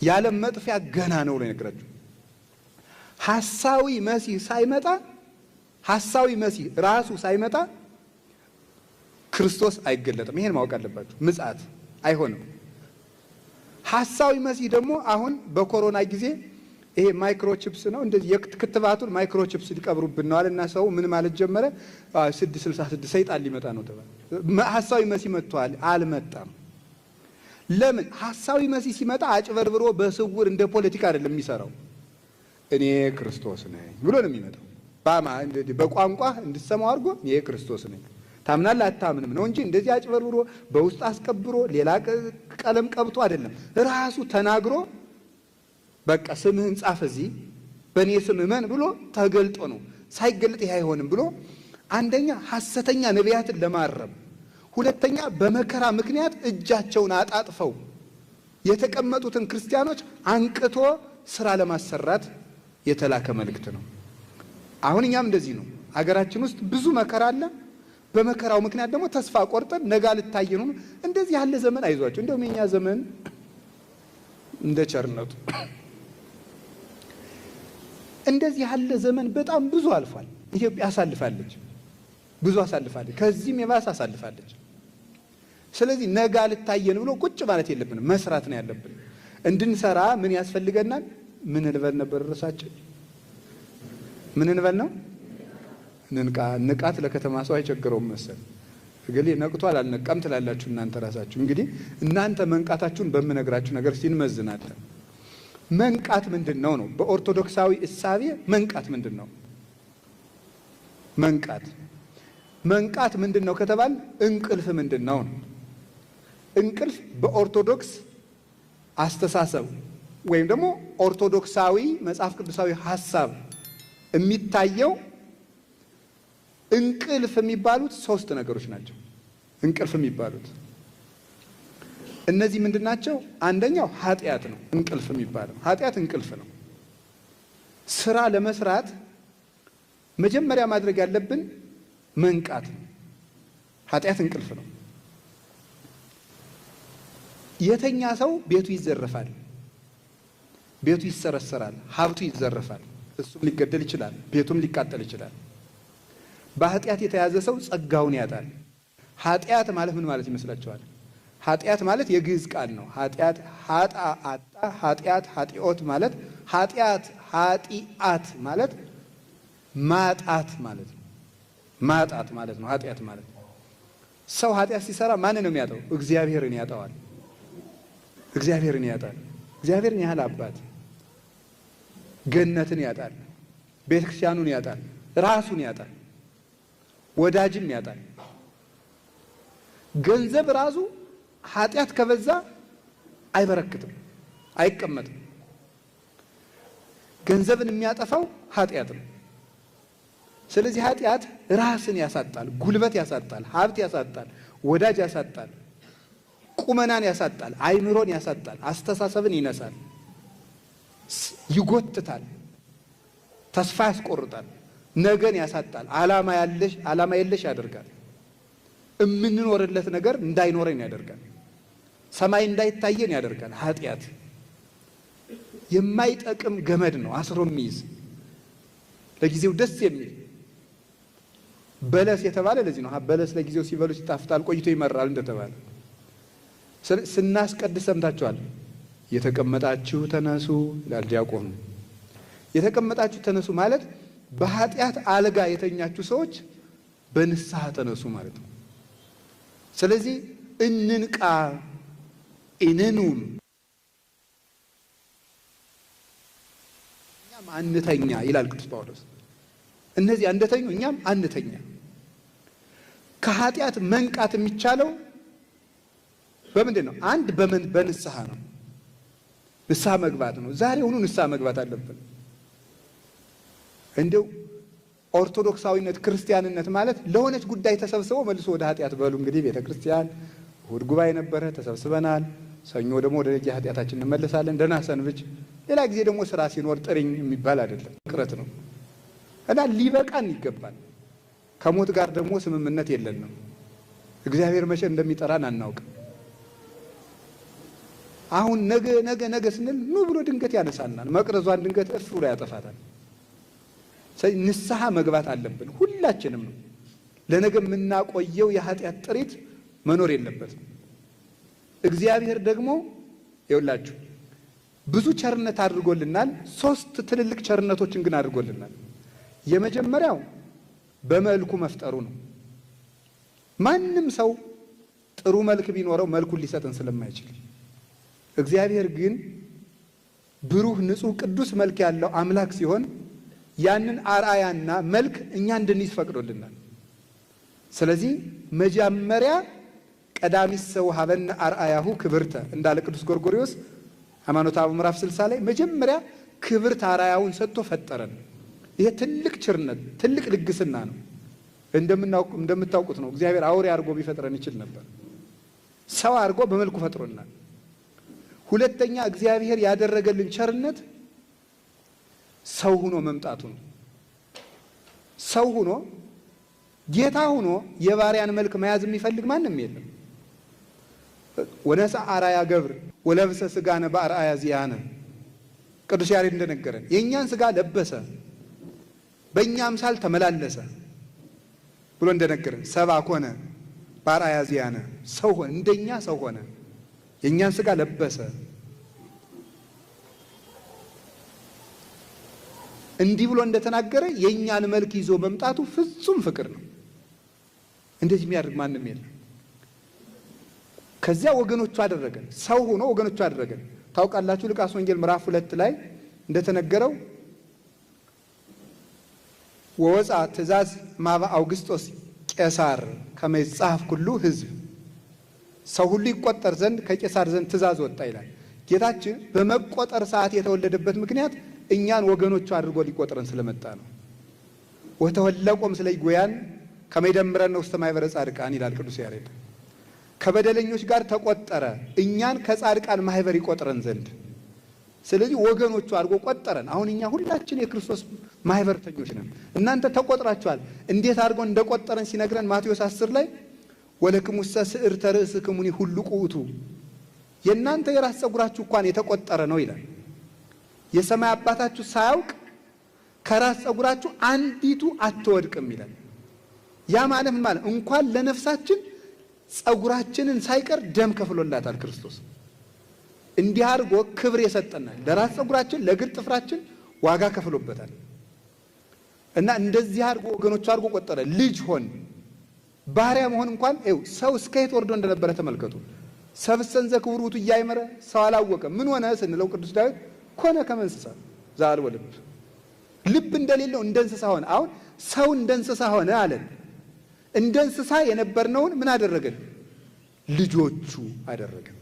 የዓለም መጥፊያ ገና ነው ብሎ ይነግራችሁ። ሐሳዊ መሲህ ሳይመጣ ሐሳዊ መሲህ ራሱ ሳይመጣ ክርስቶስ አይገለጥም። ይሄን ማወቅ አለባችሁ። ምጽአት አይሆንም። ሐሳዊ መሲህ ደግሞ አሁን በኮሮና ጊዜ ይሄ ማይክሮቺፕስ ነው እንደዚህ የክትባቱን ማይክሮቺፕስ ሊቀብሩብን ነው አለና ሰው ምን ማለት ጀመረ? 666 ሰይጣን ሊመጣ ነው ተባለ። ሐሳዊ መሲህ መጥቷል። አልመጣም። ለምን? ሐሳዊ መሲህ ሲመጣ አጭበርብሮ በስውር እንደ ፖለቲካ አይደለም የሚሰራው። እኔ ክርስቶስ ነኝ ብሎ ነው የሚመጣው። በቋንቋ እንድትሰማው አድርጎ እኔ ክርስቶስ ነኝ ታምናለህ አታምንም ነው እንጂ እንደዚህ አጭበርብሮ በውስጥ አስቀብሮ ሌላ ቀለም ቀብቶ አይደለም። ራሱ ተናግሮ በቃ ስምህን ጻፍ እዚህ በእኔ ስም እመን ብሎ ተገልጦ ነው። ሳይገለጥ ይህ አይሆንም ብሎ አንደኛ ሐሰተኛ ነቢያትን ለማረም፣ ሁለተኛ በመከራ ምክንያት እጃቸውን አጣጥፈው የተቀመጡትን ክርስቲያኖች አንቅቶ ስራ ለማሰራት የተላከ መልእክት ነው። አሁን እኛም እንደዚህ ነው። አገራችን ውስጥ ብዙ መከራ አለ። በመከራው ምክንያት ደግሞ ተስፋ ቆርጠን ነጋ ልታየኑ እንደዚህ ያለ ዘመን አይዟቸው። እንደውም የኛ ዘመን እንደ ቸርነቱ እንደዚህ ያለ ዘመን በጣም ብዙ አልፏል። ኢትዮጵያ አሳልፋለች፣ ብዙ አሳልፋለች፣ ከዚህም የባሰ አሳልፋለች። ስለዚህ ነጋ ልታየን ብሎ ቁጭ ማለት የለብንም፣ መስራት ነው ያለብን። እንድንሰራ ምን ያስፈልገናል? ምን እንበል ነበር ርዕሳችን? ምን እንበል ነው? ንንቃ። ንቃት ለከተማ ሰው አይቸግረውም መሰል። እገሌ ነቅቷል አልነቃም ትላላችሁ እናንተ ራሳችሁ። እንግዲህ እናንተ መንቃታችሁን በምነግራችሁ ነገር ሲንመዝናለን። መንቃት ምንድን ነው ነው? በኦርቶዶክሳዊ እሳቤ መንቃት ምንድን ነው? መንቃት ምንድን ነው ከተባል እንቅልፍ ምንድን ነው ነው? እንቅልፍ በኦርቶዶክስ አስተሳሰብ ወይም ደግሞ ኦርቶዶክሳዊ መጽሐፍ ቅዱሳዊ ሐሳብ የሚታየው እንቅልፍ የሚባሉት ሶስት ነገሮች ናቸው። እንቅልፍ የሚባሉት እነዚህ ምንድን ናቸው? አንደኛው ኃጢአት ነው። እንቅልፍ የሚባለው ኃጢአት እንቅልፍ ነው። ስራ ለመስራት መጀመሪያ ማድረግ ያለብን መንቃት ነው። ኃጢአት እንቅልፍ ነው። የተኛ ሰው ቤቱ ይዘረፋል፣ ቤቱ ይሰረሰራል፣ ሀብቱ ይዘረፋል፣ እሱም ሊገደል ይችላል፣ ቤቱም ሊቃጠል ይችላል። በኃጢአት የተያዘ ሰው ጸጋውን ያጣል። ኃጢአት ማለት ምን ማለት ይመስላችኋል? ኃጢአት ማለት የግዕዝ ቃል ነው። ኃጢአት ሀጣ አጣ፣ ኃጢአት ኃጢኦት ማለት ኃጢአት ማለት ማጣት ማለት ነው። ማጣት ማለት ነው ኃጢአት ማለት። ሰው ኃጢአት ሲሰራ ማንን ነው የሚያጣው? እግዚአብሔርን ያጣዋል። እግዚአብሔርን ያጣል። እግዚአብሔርን ያህል አባት ገነትን ያጣል፣ ቤተክርስቲያኑን ያጣል፣ ራሱን ያጣል፣ ወዳጅም ያጣል። ገንዘብ ራሱ ኃጢአት ከበዛ አይበረክትም፣ አይቀመጥም። ገንዘብን የሚያጠፋው ኃጢአት ነው። ስለዚህ ኃጢአት ራስን ያሳጣል፣ ጉልበት ያሳጣል፣ ሀብት ያሳጣል፣ ወዳጅ ያሳጣል፣ ቁመናን ያሳጣል፣ አይምሮን ያሳጣል፣ አስተሳሰብን ይነሳል፣ ይጎትታል፣ ተስፋ ያስቆርጣል፣ ነገን ያሳጣል። ዓላማ የለሽ ያደርጋል። የምንኖርለት ነገር እንዳይኖረን ያደርጋል። ሰማይ እንዳይታየን ያደርጋል። ኃጢአት የማይጠቅም ገመድ ነው አስሮ የሚይዝ ለጊዜው ደስ የሚል በለስ የተባለ ለዚህ ነው። በለስ ለጊዜው ሲበሉ ሲጣፍጣል ቆይቶ ይመራል እንደተባለ ስናስቀድስ ሰምታችኋል። የተቀመጣችሁ ተነሱ ይላል ዲያቆኑ። የተቀመጣችሁ ተነሱ ማለት በኃጢአት አልጋ የተኛችሁ ሰዎች በንስሐ ተነሱ ማለት ነው። ስለዚህ እንንቃ ኢነኑም እኛም አንተኛ ይላል ቅዱስ ጳውሎስ። እነዚህ እንደተኙ እኛም አንተኛ። ከኃጢአት መንቃት የሚቻለው በምንድን ነው? አንድ በንስሐ ነው። ንስሐ መግባት ነው። ዛሬ ሆኖ ንስሐ መግባት አለብን። እንደው ኦርቶዶክሳዊነት ክርስቲያንነት ማለት ለሆነች ጉዳይ ተሰብስበው መልሶ ወደ ኃጢአት በሉ። እንግዲህ ቤተ ክርስቲያን እሑድ ጉባኤ ነበረ፣ ተሰብስበናል። ሰኞ ደግሞ ወደ ኃጢአታችን እንመለሳለን። ደህና ሰንብች። ሌላ ጊዜ ደግሞ ስራ ሲኖር ጥሪኝ የሚባል አይደለም፣ ቅረት ነው እና ሊበቃን ይገባል። ከሞት ጋር ደግሞ ስምምነት የለንም። እግዚአብሔር መቼ እንደሚጠራን አናውቅም። አሁን ነገ ስንል ኑ ብሎ ድንገት ያነሳናል። መቅረዟን ድንገት እፍ ብሎ ያጠፋታል። ንስሐ መግባት አለብን ሁላችንም ነው። ለነገ የምናቆየው የኃጢአት ጥሪት መኖር የለበትም። እግዚአብሔር ደግሞ ይኸውላችሁ ብዙ ቸርነት አድርጎልናል። 3 ትልልቅ ቸርነቶችን ግን አድርጎልናል። የመጀመሪያው በመልኩ መፍጠሩ ነው። ማንም ሰው ጥሩ መልክ ቢኖረው መልኩን ሊሰጥን ስለማይችል እግዚአብሔር ግን ብሩህ፣ ንጹህ፣ ቅዱስ መልክ ያለው አምላክ ሲሆን ያንን አርአያና መልክ እኛ እንድንይዝ ፈቅዶልናል። ስለዚህ መጀመሪያ ቀዳሚ ሰው ሀበነ አርአያሁ ክብርተ እንዳለ ቅዱስ ጎርጎርዮስ ሃይማኖተ አበው ምዕራፍ 60 ላይ መጀመሪያ ክብርት አርአያውን ሰጥቶ ፈጠረን። ይሄ ትልቅ ቸርነት፣ ትልቅ ልግስና ነው። እንደምታውቁት ነው። እግዚአብሔር አውሬ አድርጎ ቢፈጥረን ይችል ነበር። ሰው አድርጎ በመልኩ ፈጥሮናል። ሁለተኛ እግዚአብሔር ያደረገልን ቸርነት ሰው ሆኖ መምጣቱ ነው። ሰው ሆኖ ጌታ ሆኖ የባሪያን መልክ መያዝ የሚፈልግ ማንም የለም። ወነሳ አርአያ ገብር ወለብሰ ሥጋነ በአርአያ ዚአነ ቅዱስ ያሬድ እንደነገረን የእኛን ሥጋ ለበሰ በእኛ አምሳል ተመላለሰ ብሎ እንደነገረን ሰብአ ኮነ በአርአያ ዚአነ ሰው ሆነ፣ እንደኛ ሰው ሆነ፣ የእኛን ሥጋ ለበሰ። እንዲህ ብሎ እንደተናገረ የእኛን መልክ ይዞ መምጣቱ ፍጹም ፍቅር ነው። እንደዚህ የሚያደርግ ማንም የለም። ከዚያ ወገኖቹ አደረገን፣ ሰው ሆኖ ወገኖቹ አደረገን። ታውቃላችሁ ሉቃስ ወንጌል ምዕራፍ 2 ላይ እንደተነገረው ወወፃ ትእዛዝ ማበ አውግስጦስ ቄሳር ከመ ይጻፍ ኩሉ ሕዝብ፣ ሰው ሁሉ ይቆጠር ዘንድ ከቄሳር ዘንድ ትእዛዝ ወጣ ይላል። ጌታችን በመቆጠር ሰዓት የተወለደበት ምክንያት እኛን ወገኖቹ አድርጎ ሊቆጥረን ስለመጣ ነው። ወተወለቆም ስለ ይጎያን ከመ ይደምረነ ውስተ ማኅበረ ጻድቃን ይላል ቅዱስ ያሬድ። ከበደለኞች ጋር ተቆጠረ እኛን ከጻድቃን ማኅበር ይቆጥረን ዘንድ። ስለዚህ ወገኖቹ አድርጎ ቆጠረን። አሁን እኛ ሁላችን የክርስቶስ ማኅበርተኞች ነን። እናንተ ተቆጥራችኋል። እንዴት አድርጎ እንደቆጠረን ሲነግረን ማቴዎስ 10 ላይ ወለክሙሰ ስዕርተ ርእስክሙኒ ሁሉ ቁኡቱ፣ የእናንተ የራስ ፀጉራችሁ እንኳን የተቆጠረ ነው ይላል። የሰማይ አባታችሁ ሳያውቅ ከራስ ፀጉራችሁ አንዲቱ አትወድቅም ይላል። ያ ማለት ምን ማለት? እንኳን ለነፍሳችን ፀጉራችንን ሳይቀር ደም ከፍሎላታል ክርስቶስ። እንዲህ አድርጎ ክብር የሰጠናል። ለራስ ፀጉራችን ለእግር ጥፍራችን ዋጋ ከፍሎበታል። እና እንደዚህ አድርጎ ወገኖቹ አድርጎ ቆጠረ። ልጅ ሆን ባሪያ መሆን እንኳን ሰው እስከ የት ወርዶ እንደነበረ ተመልከቱ። ሰብእሰን ዘክቡር ውእቱ ኢያእመረ፣ ሰው አላወቀም። ምን ሆነ ስንለው ቅዱስ ዳዊት ኮነ ከመ እንስሳ ዘአልቦ ልብ፣ ልብ እንደሌለው እንደ እንስሳ ሆነ። አሁን ሰው እንደ እንስሳ ሆነ አለን። እንደ እንስሳ የነበርነውን ምን አደረገን? ልጆቹ አደረገን።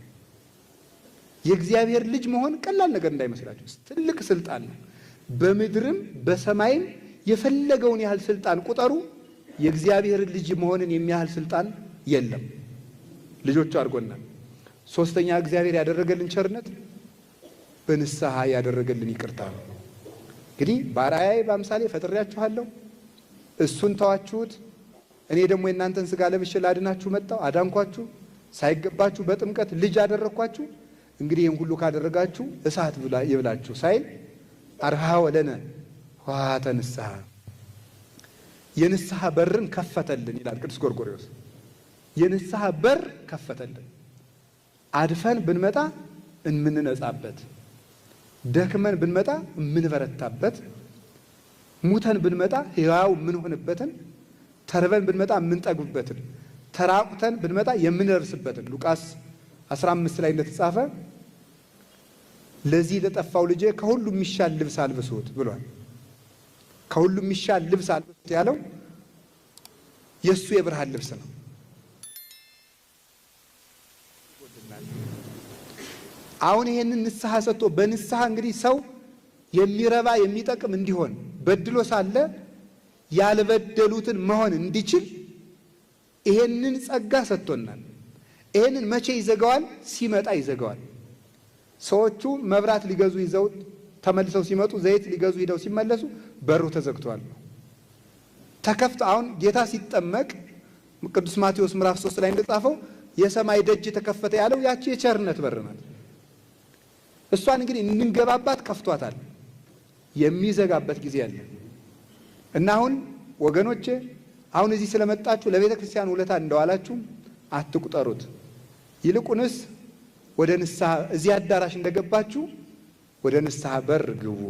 የእግዚአብሔር ልጅ መሆን ቀላል ነገር እንዳይመስላችሁ፣ ትልቅ ስልጣን ነው። በምድርም በሰማይም የፈለገውን ያህል ስልጣን ቁጠሩ፣ የእግዚአብሔር ልጅ መሆንን የሚያህል ስልጣን የለም። ልጆቹ አድርጎናል። ሶስተኛ እግዚአብሔር ያደረገልን ቸርነት በንስሐ ያደረገልን ይቅርታ ነው። እንግዲህ በአርአያዬ በአምሳሌ ፈጥሬያችኋለሁ፣ እሱን ተዋችሁት፣ እኔ ደግሞ የእናንተን ሥጋ ለብሼ ላድናችሁ መጣሁ፣ አዳንኳችሁ፣ ሳይገባችሁ በጥምቀት ልጅ አደረግኳችሁ። እንግዲህ ይህን ሁሉ ካደረጋችሁ እሳት ይብላችሁ ሳይል አርሃ ወለነ ኆኃተ ንስሐ የንስሐ በርን ከፈተልን ይላል ቅዱስ ጎርጎርዮስ። የንስሐ በር ከፈተልን። አድፈን ብንመጣ እምንነጻበት፣ ደክመን ብንመጣ እምንበረታበት፣ ሙተን ብንመጣ ሕያው የምንሆንበትን፣ ተርበን ብንመጣ የምንጠግብበትን፣ ተራቁተን ብንመጣ የምንለብስበትን ሉቃስ 15 ላይ እንደተጻፈ ለዚህ ለጠፋው ልጄ ከሁሉ የሚሻል ልብስ አልብሱት ብሏል። ከሁሉ የሚሻል ልብስ አልብሱት ያለው የእሱ የብርሃን ልብስ ነው። አሁን ይሄንን ንስሐ ሰጥቶ በንስሐ እንግዲህ ሰው የሚረባ የሚጠቅም እንዲሆን በድሎ ሳለ ያልበደሉትን መሆን እንዲችል ይሄንን ጸጋ ሰጥቶናል። ይሄንን መቼ ይዘጋዋል? ሲመጣ ይዘጋዋል። ሰዎቹ መብራት ሊገዙ ይዘው ተመልሰው ሲመጡ ዘይት ሊገዙ ሂደው ሲመለሱ በሩ ተዘግቷል። ተከፍቶ አሁን ጌታ ሲጠመቅ ቅዱስ ማቴዎስ ምዕራፍ 3 ላይ እንደጻፈው የሰማይ ደጅ ተከፈተ ያለው ያቺ የቸርነት በር ናት። እሷን እንግዲህ እንንገባባት ከፍቷታል። የሚዘጋበት ጊዜ አለ እና አሁን ወገኖቼ አሁን እዚህ ስለመጣችሁ ለቤተ ክርስቲያን ውለታ እንደዋላችሁ አትቁጠሩት። ይልቁንስ ወደ ንስሐ እዚህ አዳራሽ እንደገባችሁ ወደ ንስሐ በር ግቡ።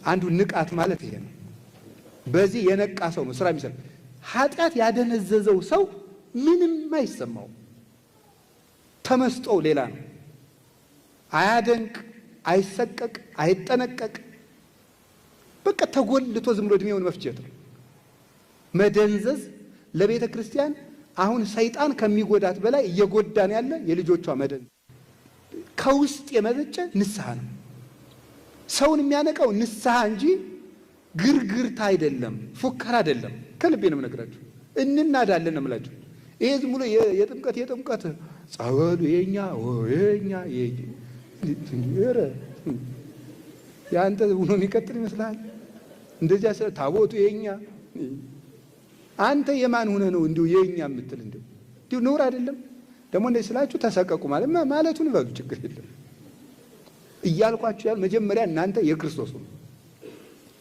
አንዱ ንቃት ማለት ይሄ ነው። በዚህ የነቃ ሰው ነው ስራ የሚሰራ። ኃጢአት ያደነዘዘው ሰው ምንም አይሰማው፣ ተመስጦው ሌላ ነው። አያደንቅ፣ አይሰቀቅ፣ አይጠነቀቅ። በቃ ተጎልቶ ዝም ብሎ እድሜውን መፍጀት ነው። መደንዘዝ ለቤተ ክርስቲያን አሁን ሰይጣን ከሚጎዳት በላይ እየጎዳን ያለ የልጆቿ መደንዘዝ። ከውስጥ የመነጨ ንስሐ ነው። ሰውን የሚያነቃው ንስሐ እንጂ ግርግርታ አይደለም፣ ፉከራ አይደለም። ከልቤ ነው የምነግራችሁ። እንናዳለን ነው የምላችሁ። ይሄ ዝም ብሎ የጥምቀት ጸበሉ የኛ ያንተ ሆኖ የሚቀጥል ይመስላል። እንደዚያ ታቦቱ የኛ አንተ የማን ሆነ ነው እንዲሁ የኛ የምትል? እንዲሁ ኑር አይደለም ደግሞ እንደዚህ ስላችሁ ተሰቀቁ ማለቱን በሉ፣ ችግር የለም እያልኳችሁ ያል መጀመሪያ እናንተ የክርስቶስ ነው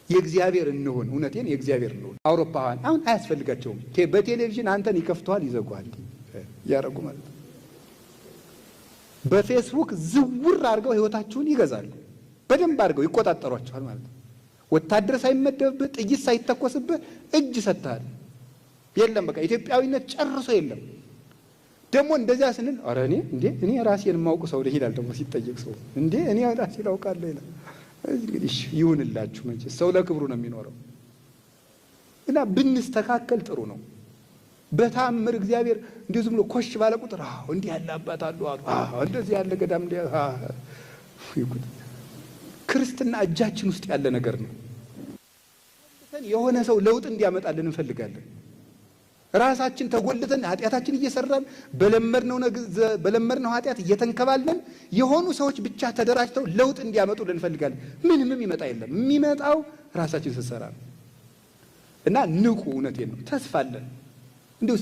የእግዚአብሔር እንሆን። እውነቴን የእግዚአብሔር እንሆን። አውሮፓውያን አሁን አያስፈልጋቸውም። በቴሌቪዥን አንተን ይከፍተዋል፣ ይዘጓል እያረጉ ማለት ነው። በፌስቡክ ዝውር አድርገው ህይወታችሁን ይገዛሉ። በደንብ አድርገው ይቆጣጠሯችኋል ማለት ነው። ወታደር ሳይመደብብህ ጥይት ሳይተኮስብህ እጅ ሰጥተሃል። የለም በቃ ኢትዮጵያዊነት ጨርሶ የለም። ደግሞ እንደዚያ ስንል ኧረ እኔ ራሴን የማውቅ ሰው ይላል። ደግሞ ሲጠየቅ ሰው እኔ ራሴን አውቃለሁ ይላል። እንግዲህ ይሁንላችሁ፣ መቼስ ሰው ለክብሩ ነው የሚኖረው እና ብንስተካከል ጥሩ ነው። በታምር እግዚአብሔር እንዲሁ ዝም ብሎ ኮሽ ባለ ቁጥር እንዲህ ያለ አባት አሉ እንደዚህ ያለ ገዳም ክርስትና እጃችን ውስጥ ያለ ነገር ነው። የሆነ ሰው ለውጥ እንዲያመጣልን እንፈልጋለን። ራሳችን ተጎልተን ኃጢአታችን እየሰራን በለመድነው ኃጢአት እየተንከባለን የሆኑ ሰዎች ብቻ ተደራጅተው ለውጥ እንዲያመጡልን እንፈልጋለን። ምንም ይመጣ የለም። የሚመጣው ራሳችን ስንሰራ ነው እና ንቁ። እውነቴን ነው። ተስፋ አለን። እንዲሁ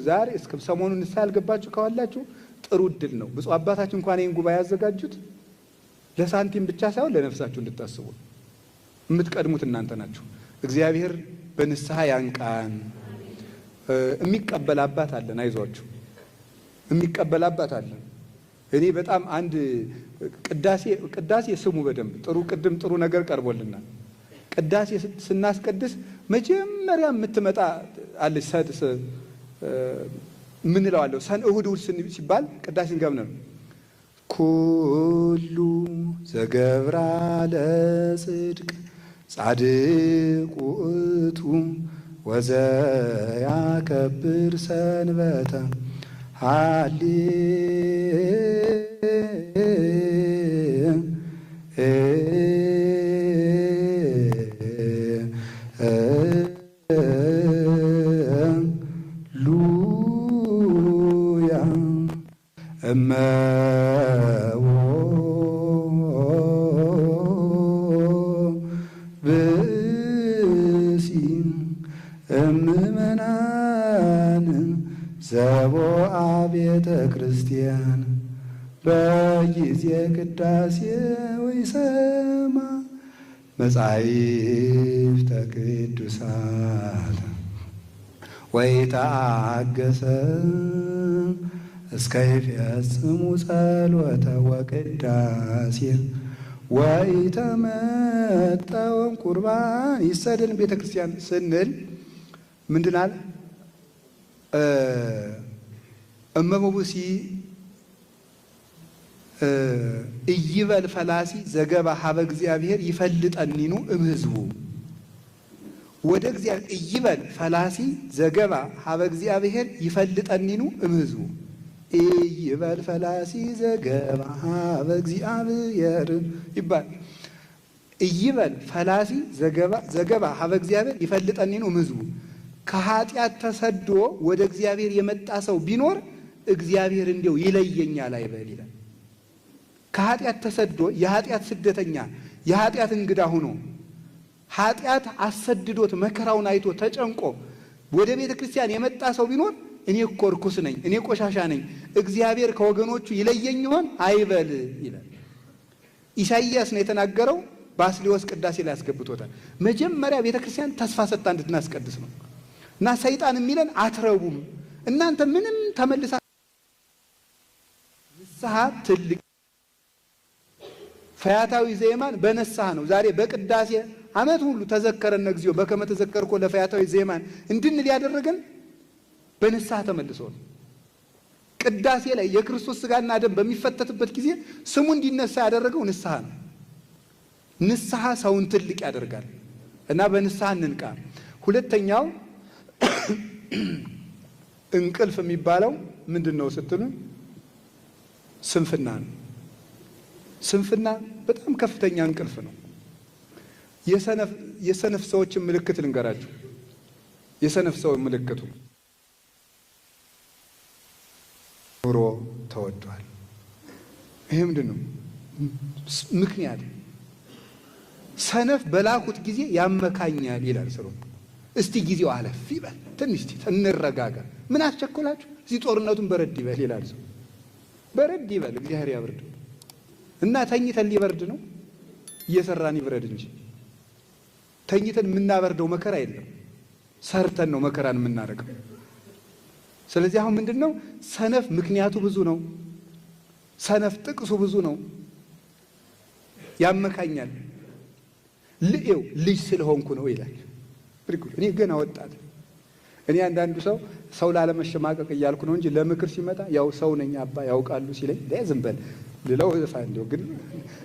ዛሬ እስከ ሰሞኑን ንስሐ ያልገባችሁ ካዋላችሁ ጥሩ እድል ነው። ብፁዕ አባታችን እንኳን ይህን ጉባኤ ያዘጋጁት ለሳንቲም ብቻ ሳይሆን ለነፍሳችሁ እንድታስቡ። የምትቀድሙት እናንተ ናችሁ። እግዚአብሔር በንስሐ ያንቃን። የሚቀበል አባት አለን። አይዟችሁ፣ የሚቀበል አባት አለን። እኔ በጣም አንድ ቅዳሴ ስሙ በደንብ ጥሩ ነገር ቀርቦልናል። ቅዳሴ ስናስቀድስ መጀመሪያ የምትመጣ አለች። ምን እለዋለሁ? እሑድ ሲባል ቅዳሴ ጋብነ ነው ኩሉ ዘገብራ ለጽድቅ ጻድቅ ውእቱ ወዘያከብር ሰንበተ ሃሌ ሉያ እመዎ ብእሲ ጊዜ ቅዳሴ ወይሰማ መጻሕፍተ ቅዱሳት ወይተአገሰ እስከ ይፈጽሙ ጸሎተ ወቅዳሴ ወይተመጠወም ቁርባን ይሰድን። ቤተ ክርስቲያን ስንል ምንድናል? እመሙሲ እይበል ፈላሲ ዘገባ ሀበ እግዚአብሔር ይፈልጠኒኑ እምህዝቡ። ወደ እግዚአብሔር እይበል ፈላሲ ዘገባ ሀበ እግዚአብሔር ይፈልጠኒኑ እምህዝቡ። እይበል ፈላሲ ዘገባ ሀበ እግዚአብሔር ይባል። እይበል ፈላሲ ዘገባ ሀበ እግዚአብሔር ይፈልጠኒኑ እምህዝቡ። ከኃጢአት ተሰዶ ወደ እግዚአብሔር የመጣ ሰው ቢኖር እግዚአብሔር እንዲያው ይለየኛል አይበል ይላል። ከኃጢአት ተሰዶ የኃጢአት ስደተኛ የኃጢአት እንግዳ ሆኖ ኃጢአት አሰድዶት መከራውን አይቶ ተጨንቆ ወደ ቤተ ክርስቲያን የመጣ ሰው ቢኖር እኔ እኮ ርኩስ ነኝ፣ እኔ ቆሻሻ ነኝ፣ እግዚአብሔር ከወገኖቹ ይለየኝ ይሆን አይበል ይላል። ኢሳይያስ ነው የተናገረው። ባስልዮስ ቅዳሴ ላይ ያስገብቶታል። መጀመሪያ ቤተ ክርስቲያን ተስፋ ሰጥታ እንድናስቀድስ ነው። እና ሰይጣን የሚለን አትረቡም እናንተ ምንም ተመልሳ ንስሐ ትልቅ ፈያታዊ ዘየማን በነስሐ ነው። ዛሬ በቅዳሴ ዓመት ሁሉ ተዘከረነ እግዚኦ በከመ ተዘከርኮ ለፈያታዊ ዘየማን እንድንል ያደረገን በንስሐ ተመልሶ ነው። ቅዳሴ ላይ የክርስቶስ ሥጋና ደም በሚፈተትበት ጊዜ ስሙ እንዲነሳ ያደረገው ንስሐ ነው። ንስሐ ሰውን ትልቅ ያደርጋል እና በንስሐ እንንቃ። ሁለተኛው እንቅልፍ የሚባለው ምንድን ነው ስትሉ ስንፍና ነው። ስንፍና በጣም ከፍተኛ እንቅልፍ ነው። የሰነፍ ሰዎችን ምልክት ልንገራችሁ። የሰነፍ ሰው ምልክቱ ኑሮ ተወዷል። ይሄ ምንድን ነው ምክንያት? ሰነፍ በላኩት ጊዜ ያመካኛል ይላል ሰሎሞን። እስቲ ጊዜው አለፍ ይበል፣ ትንሽ እንረጋጋ፣ ምን አስቸኮላችሁ? እዚህ ጦርነቱን በረድ ይበል ይላል ሰው። በረድ ይበል እግዚአብሔር ያብርድ እና ተኝተን ሊበርድ ነው? እየሰራን ይብረድ እንጂ ተኝተን የምናበርደው መከራ የለም። ሰርተን ነው መከራን የምናረገው። ስለዚህ አሁን ምንድነው ሰነፍ ምክንያቱ ብዙ ነው። ሰነፍ ጥቅሱ ብዙ ነው። ያመካኛል። ልጅ ስለሆንኩ ነው ይላል። እኔ ገና ወጣት። እኔ አንዳንዱ ሰው ላለመሸማቀቅ እያልኩ ነው እንጂ ለምክር ሲመጣ ያው ሰው ነኝ አባ ያውቃሉ ሲለኝ ዝም በል ልለው እንደው ግን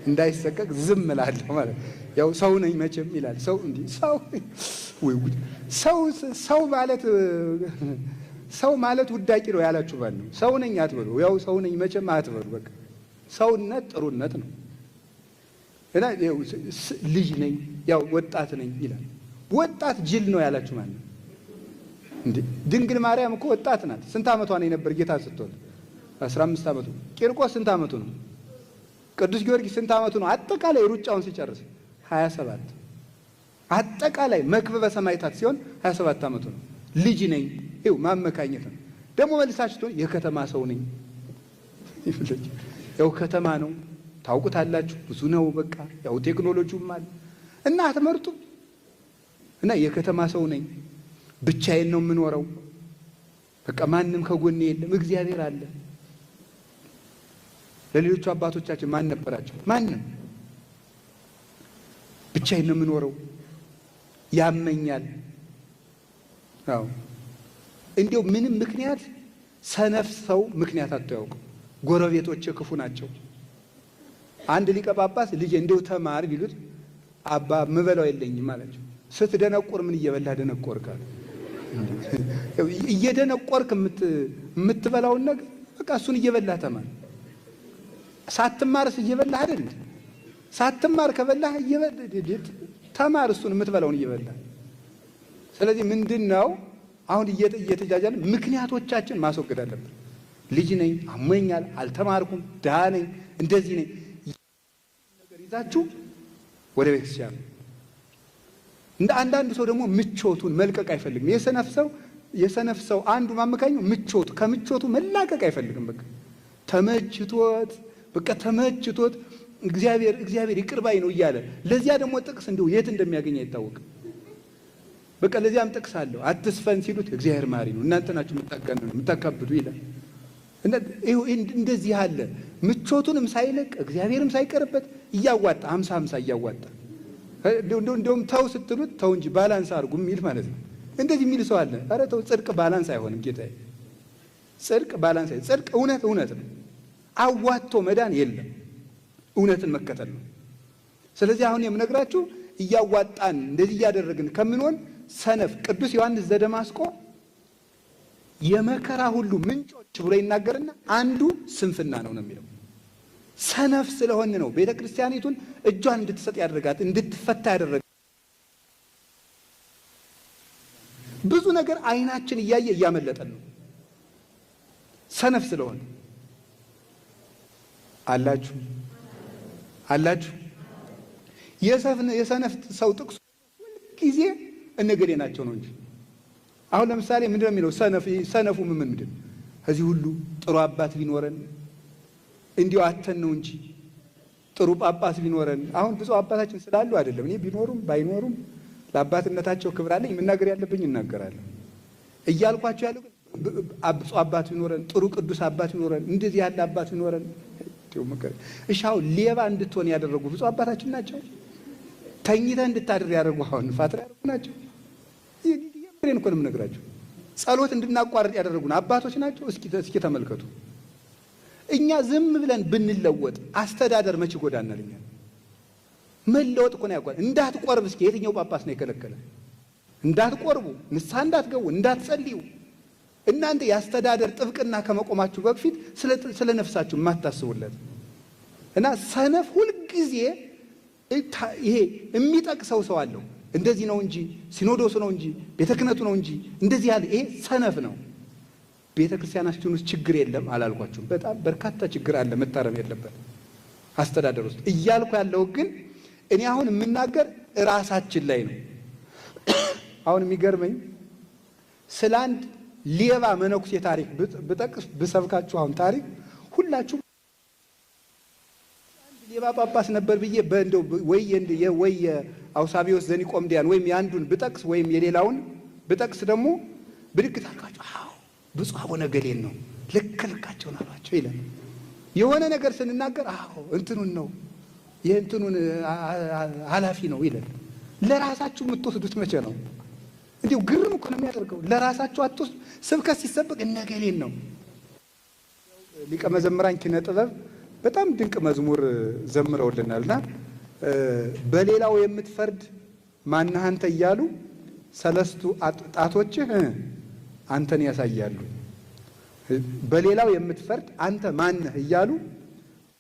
እንዳይሰቀቅ ዝም እላለሁ ማለት ያው ሰው ነኝ መቼም ይላል ሰው። እንዲህ ወይ ጉድ! ሰው ማለት ውዳቂ ነው ያላችሁ ባል ነው። ሰው ነኝ አትበሉ፣ ያው ሰው ነኝ መቼም አትበሉ። በቃ ሰውነት ጥሩነት ነው እና ልጅ ነኝ ያው ወጣት ነኝ ይላል። ወጣት ጅል ነው ያላችሁ ማለት ነው እንዴ? ድንግል ማርያም እኮ ወጣት ናት። ስንት ዓመቷ ነው የነበር ጌታ ስትወልድ? 15 ዓመቱ። ቂርቆስ ስንት ዓመቱ ነው? ቅዱስ ጊዮርጊስ ስንት ዓመቱ ነው? አጠቃላይ ሩጫውን ሲጨርስ 27። አጠቃላይ መክብበ ሰማዕታት ሲሆን 27 ዓመቱ ነው። ልጅ ነኝ ይኸው ማመካኘት ነው። ደግሞ መልሳችሁ የከተማ ሰው ነኝ። ያው ከተማ ነው ታውቁታላችሁ፣ ብዙ ነው በቃ ያው ቴክኖሎጂውም አለ እና አትመርጡም። እና የከተማ ሰው ነኝ፣ ብቻዬን ነው የምኖረው፣ በቃ ማንም ከጎኔ የለም፣ እግዚአብሔር አለ። ለሌሎቹ አባቶቻችን ማን ነበራቸው? ማንም። ብቻዬን ነው የምኖረው፣ ያመኛል። አዎ እንዲያው ምንም ምክንያት ሰነፍ ሰው ምክንያት አታውቅም። ጎረቤቶች ክፉ ናቸው። አንድ ሊቀ ጳጳስ ልጄ እንደው ተማር ቢሉት አባ ምበላው የለኝም አላቸው። ስትደነቆር ምን እየበላህ ደነቆርካል? እየደነቆርክ የምትበላውን ነገር በቃ እሱን እየበላህ ተማር። ሳትማርስ እየበላህ አይደል? ሳትማር ከበላህ ተማር፣ እሱን የምትበላውን እየበላህ። ስለዚህ ምንድነው አሁን እየተጃጃለ ምክንያቶቻችን ማስወገድ አለብን። ልጅ ነኝ፣ አሞኛል፣ አልተማርኩም፣ ድሃ ነኝ፣ እንደዚህ ነኝ ነገር ይዛችሁ ወደ ቤተክርስቲያን። እንደ አንዳንዱ ሰው ደግሞ ምቾቱን መልቀቅ አይፈልግም። የሰነፍ ሰው አንዱ ማመካኙ ምቾቱ፣ ከምቾቱ መላቀቅ አይፈልግም። በቃ ተመችቶት በቃ ተመችቶት እግዚአብሔር ይቅር ባይ ነው እያለ ለዚያ ደግሞ ጥቅስ እንደው የት እንደሚያገኝ አይታወቅም። በቃ ለዚያም ጥቅስ አለው። አትስፈን ሲሉት እግዚአብሔር ማሪ ነው፣ እናንተ ናችሁ የምታካብዱ ይላል። እንደዚህ አለ። ምቾቱንም ሳይለቅ እግዚአብሔርም ሳይቀርበት እያዋጣ 50 እያዋጣ እንደውም ተው ስትሉት ተው እንጂ ባላንስ አድርጉ የሚል ማለት ነው። እንደዚህ የሚል ሰው አለ። ኧረ ተው፣ ጽድቅ ባላንስ አይሆንም ጌታዬ፣ ጽድቅ ባላንስ አይሆንም። ጽድቅ እውነት ነው። አዋጥቶ መዳን የለም፣ እውነትን መከተል ነው። ስለዚህ አሁን የምነግራችሁ እያዋጣን እንደዚህ እያደረግን ከምንሆን ሰነፍ ቅዱስ ዮሐንስ ዘደማስቆ የመከራ ሁሉ ምንጮች ብሎ ይናገርና አንዱ ስንፍና ነው የሚለው። ሰነፍ ስለሆን ነው ቤተ ክርስቲያኒቱን እጇን እንድትሰጥ ያደረጋት፣ እንድትፈታ ያደረጋት። ብዙ ነገር አይናችን እያየ እያመለጠን ነው፣ ሰነፍ ስለሆን። አላችሁ የሰነፍ ሰው ጥቅሱ ሁልጊዜ እነገሌ ናቸው ነው እንጂ። አሁን ለምሳሌ ምንድነው የሚለው ሰነፉ ምንድን ከዚህ ሁሉ ጥሩ አባት ቢኖረን እንዲሁ አተን ነው እንጂ ጥሩ ጳጳስ ቢኖረን። አሁን ብፁዕ አባታችን ስላሉ አይደለም፣ እኔ ቢኖሩም ባይኖሩም ለአባትነታቸው ክብር አለኝ፣ መናገር ያለብኝ እናገራለሁ እያልኳቸው ያለው። ብፁዕ አባት ቢኖረን፣ ጥሩ ቅዱስ አባት ቢኖረን፣ እንደዚህ ያለ አባት ቢኖረን። እሺ አሁን ሌባ እንድትሆን ያደረጉ ብፁዕ አባታችን ናቸው? ተኝተህ እንድታድር ያደረጉ አሁን ፓትርያርኩ ናቸው? የምሬን እኮ ነው የምነግራቸው። ጸሎት እንድናቋርጥ ያደረጉን አባቶች ናቸው? እስኪ ተመልከቱ። እኛ ዝም ብለን ብንለወጥ አስተዳደር መች ይጎዳናል? እኛ መለወጥ እኮ ነው ያጓል። እንዳትቆርብ እስኪ የትኛው ጳጳስ ነው የከለከለ? እንዳትቆርቡ፣ ንስሐ እንዳትገቡ፣ እንዳትጸልዩ። እናንተ የአስተዳደር ጥብቅና ከመቆማችሁ በፊት ስለ ነፍሳችሁ የማታስቡለት እና ሰነፍ ሁልጊዜ ይሄ የሚጠቅሰው ሰው አለው። እንደዚህ ነው እንጂ ሲኖዶሱ ነው እንጂ ቤተ ክህነቱ ነው እንጂ እንደዚህ ያለ ይሄ ሰነፍ ነው። ቤተ ክርስቲያናችን ውስጥ ችግር የለም አላልኳችሁም? በጣም በርካታ ችግር አለ፣ መታረም የለበት አስተዳደር ውስጥ እያልኩ ያለው ግን እኔ አሁን የምናገር ራሳችን ላይ ነው። አሁን የሚገርመኝ ስለ አንድ ሌባ መነኩሴ ታሪክ ብጠቅስ ብሰብካችሁ አሁን ታሪክ ሁላችሁ ሌባ ጳጳስ ነበር ብዬ በእንደው ወይ አውሳቢዎስ ዘኒቆምዲያን ወይም የአንዱን ብጠቅስ ወይም የሌላውን ብጠቅስ ደግሞ ብድግ ታርጋችሁ አዎ ብፁዕ አቡነ ገሌን ነው ልክልካቸውን አሏቸው ይላል። የሆነ ነገር ስንናገር አዎ እንትኑን ነው የእንትኑን ኃላፊ ነው ይላል። ለራሳችሁ የምትወስዱት መቼ ነው? እንዲሁ ግርም እኮ ነው የሚያደርገው። ለራሳችሁ አትወስዱ። ስብከት ሲሰበክ እነ ገሌን ነው። ሊቀ መዘምራን ኪነ ጥበብ በጣም ድንቅ መዝሙር ዘምረውልናልና በሌላው የምትፈርድ ማነህ አንተ እያሉ ሰለስቱ ጣቶችህ አንተን ያሳያሉ። በሌላው የምትፈርድ አንተ ማነህ እያሉ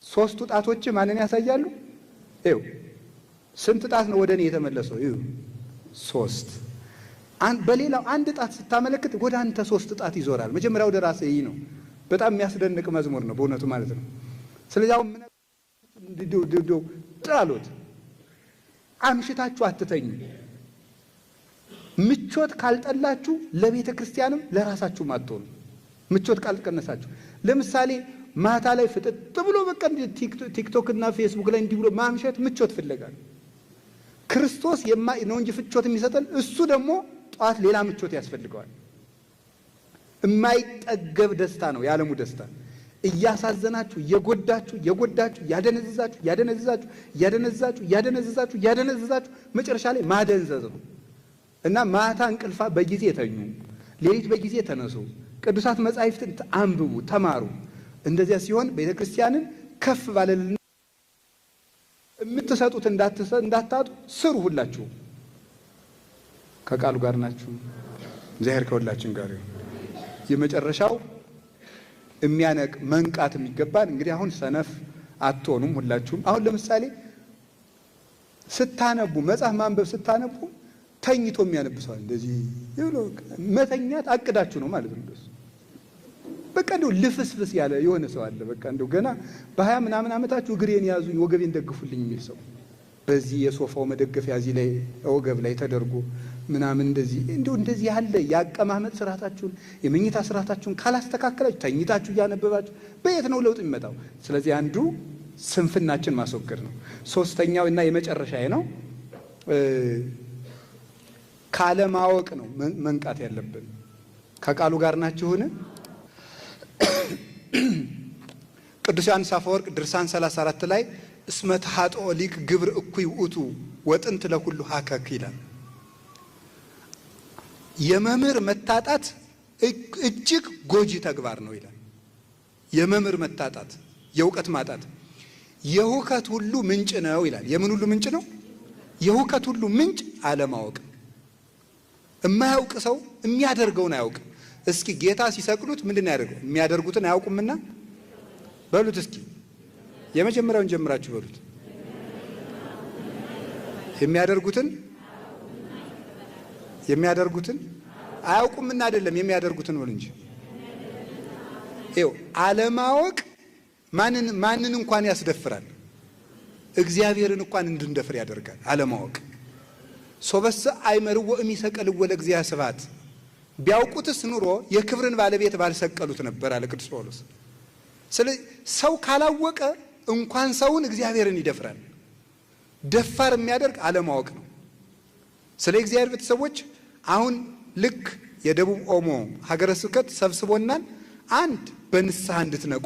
ሶስቱ ጣቶችህ ማንን ያሳያሉ? ይኸው ስንት ጣት ነው ወደ እኔ የተመለሰው? ይኸው 3። በሌላው አንድ ጣት ስታመለክት ወደ አንተ 3 ጣት ይዞራል። መጀመሪያ ወደ ራስህ ይህ ነው። በጣም የሚያስደንቅ መዝሙር ነው በእውነቱ ማለት ነው። ስለዚህ አሁን ጣሎት አምሽታችሁ አትተኙ። ምቾት ካልጠላችሁ ለቤተ ክርስቲያንም ለራሳችሁም አትሆኑ። ምቾት ካልቀነሳችሁ ለምሳሌ ማታ ላይ ፍጥጥ ብሎ በቃ ቲክቶክ እና ፌስቡክ ላይ እንዲህ ብሎ ማምሸት ምቾት ፍለጋል። ክርስቶስ ነው እንጂ ምቾት የሚሰጠን እሱ ደግሞ ጧት ሌላ ምቾት ያስፈልገዋል። የማይጠገብ ደስታ ነው የዓለሙ ደስታ። እያሳዘናችሁ እየጎዳችሁ ያደነዝዛችሁ መጨረሻ ላይ ማደንዘዝ ነው። እና ማታ እንቅልፋ በጊዜ ተኙ፣ ሌሊት በጊዜ ተነሱ፣ ቅዱሳት መጻሕፍትን አንብቡ፣ ተማሩ። እንደዚያ ሲሆን ቤተ ክርስቲያንን ከፍ ባለልና የምትሰጡት እንዳታጡ ስሩ። ሁላችሁ ከቃሉ ጋር ናችሁ። እግዚአብሔር ከሁላችን ጋር ይሁን። የመጨረሻው የሚያነቅ መንቃት የሚገባን እንግዲህ አሁን ሰነፍ አትሆኑም ሁላችሁም። አሁን ለምሳሌ ስታነቡ መጽሐፍ ማንበብ ስታነቡ ተኝቶ የሚያነብሰዋል። እንደዚህ ይብሎ መተኛት አቅዳችሁ ነው ማለት ነው። በቃ እንደው ልፍስፍስ ያለ የሆነ ሰው አለ። በቃ እንደው ገና በ20 ምናምን ዓመታችሁ እግሬን ያዙኝ ወገቤን ደግፉልኝ የሚል ሰው በዚህ የሶፋው መደገፊያ እዚህ ላይ ወገብ ላይ ተደርጎ ምናምን እንደዚህ ያለ ያቀማመጥ ስርዓታችሁን የመኝታ ስርዓታችሁን ካላስተካከላችሁ ተኝታችሁ እያነበባችሁ በየት ነው ለውጥ የሚመጣው? ስለዚህ አንዱ ስንፍናችን ማስወገድ ነው። ሶስተኛው እና የመጨረሻ ነው ካለማወቅ ነው መንቃት ያለብን። ከቃሉ ጋር ናችሁን? ቅዱስ ዮሐንስ አፈወርቅ ድርሳን 34 ላይ እስመ ተሐጥኦ ሊቅ ግብር እኩይ ውእቱ ወጥንት ለሁሉ ሀከክ ይላል። የመምህር መታጣት እጅግ ጎጂ ተግባር ነው ይላል። የመምህር መታጣት፣ የእውቀት ማጣት የሁከት ሁሉ ምንጭ ነው ይላል። የምን ሁሉ ምንጭ ነው? የሁከት ሁሉ ምንጭ አለማወቅ። የማያውቅ ሰው የሚያደርገውን አያውቅም። እስኪ ጌታ ሲሰቅሉት ምንድን ያደርገው? የሚያደርጉትን አያውቁምና በሉት። እስኪ የመጀመሪያውን ጀምራችሁ በሉት። የሚያደርጉትን አያውቁምና አይደለም፣ የሚያደርጉትን በሉ እንጂ። ይኸው አለማወቅ ማንን እንኳን ያስደፍራል? እግዚአብሔርን እንኳን እንድንደፍር ያደርጋል አለማወቅ። ሶበሰ አይመርዎ እሚሰቀልዎ ለእግዚአብሔር ስብሐት፣ ቢያውቁትስ ኑሮ የክብርን ባለቤት ባልሰቀሉት ነበር አለ ቅዱስ ጳውሎስ። ስለዚህ ሰው ካላወቀ እንኳን ሰውን እግዚአብሔርን ይደፍራል። ደፋር የሚያደርግ አለማወቅ ነው። ስለ እግዚአብሔር ቤተሰቦች አሁን ልክ የደቡብ ኦሞ ሀገረ ስብከት ሰብስቦናል። አንድ በንስሐ እንድትነቁ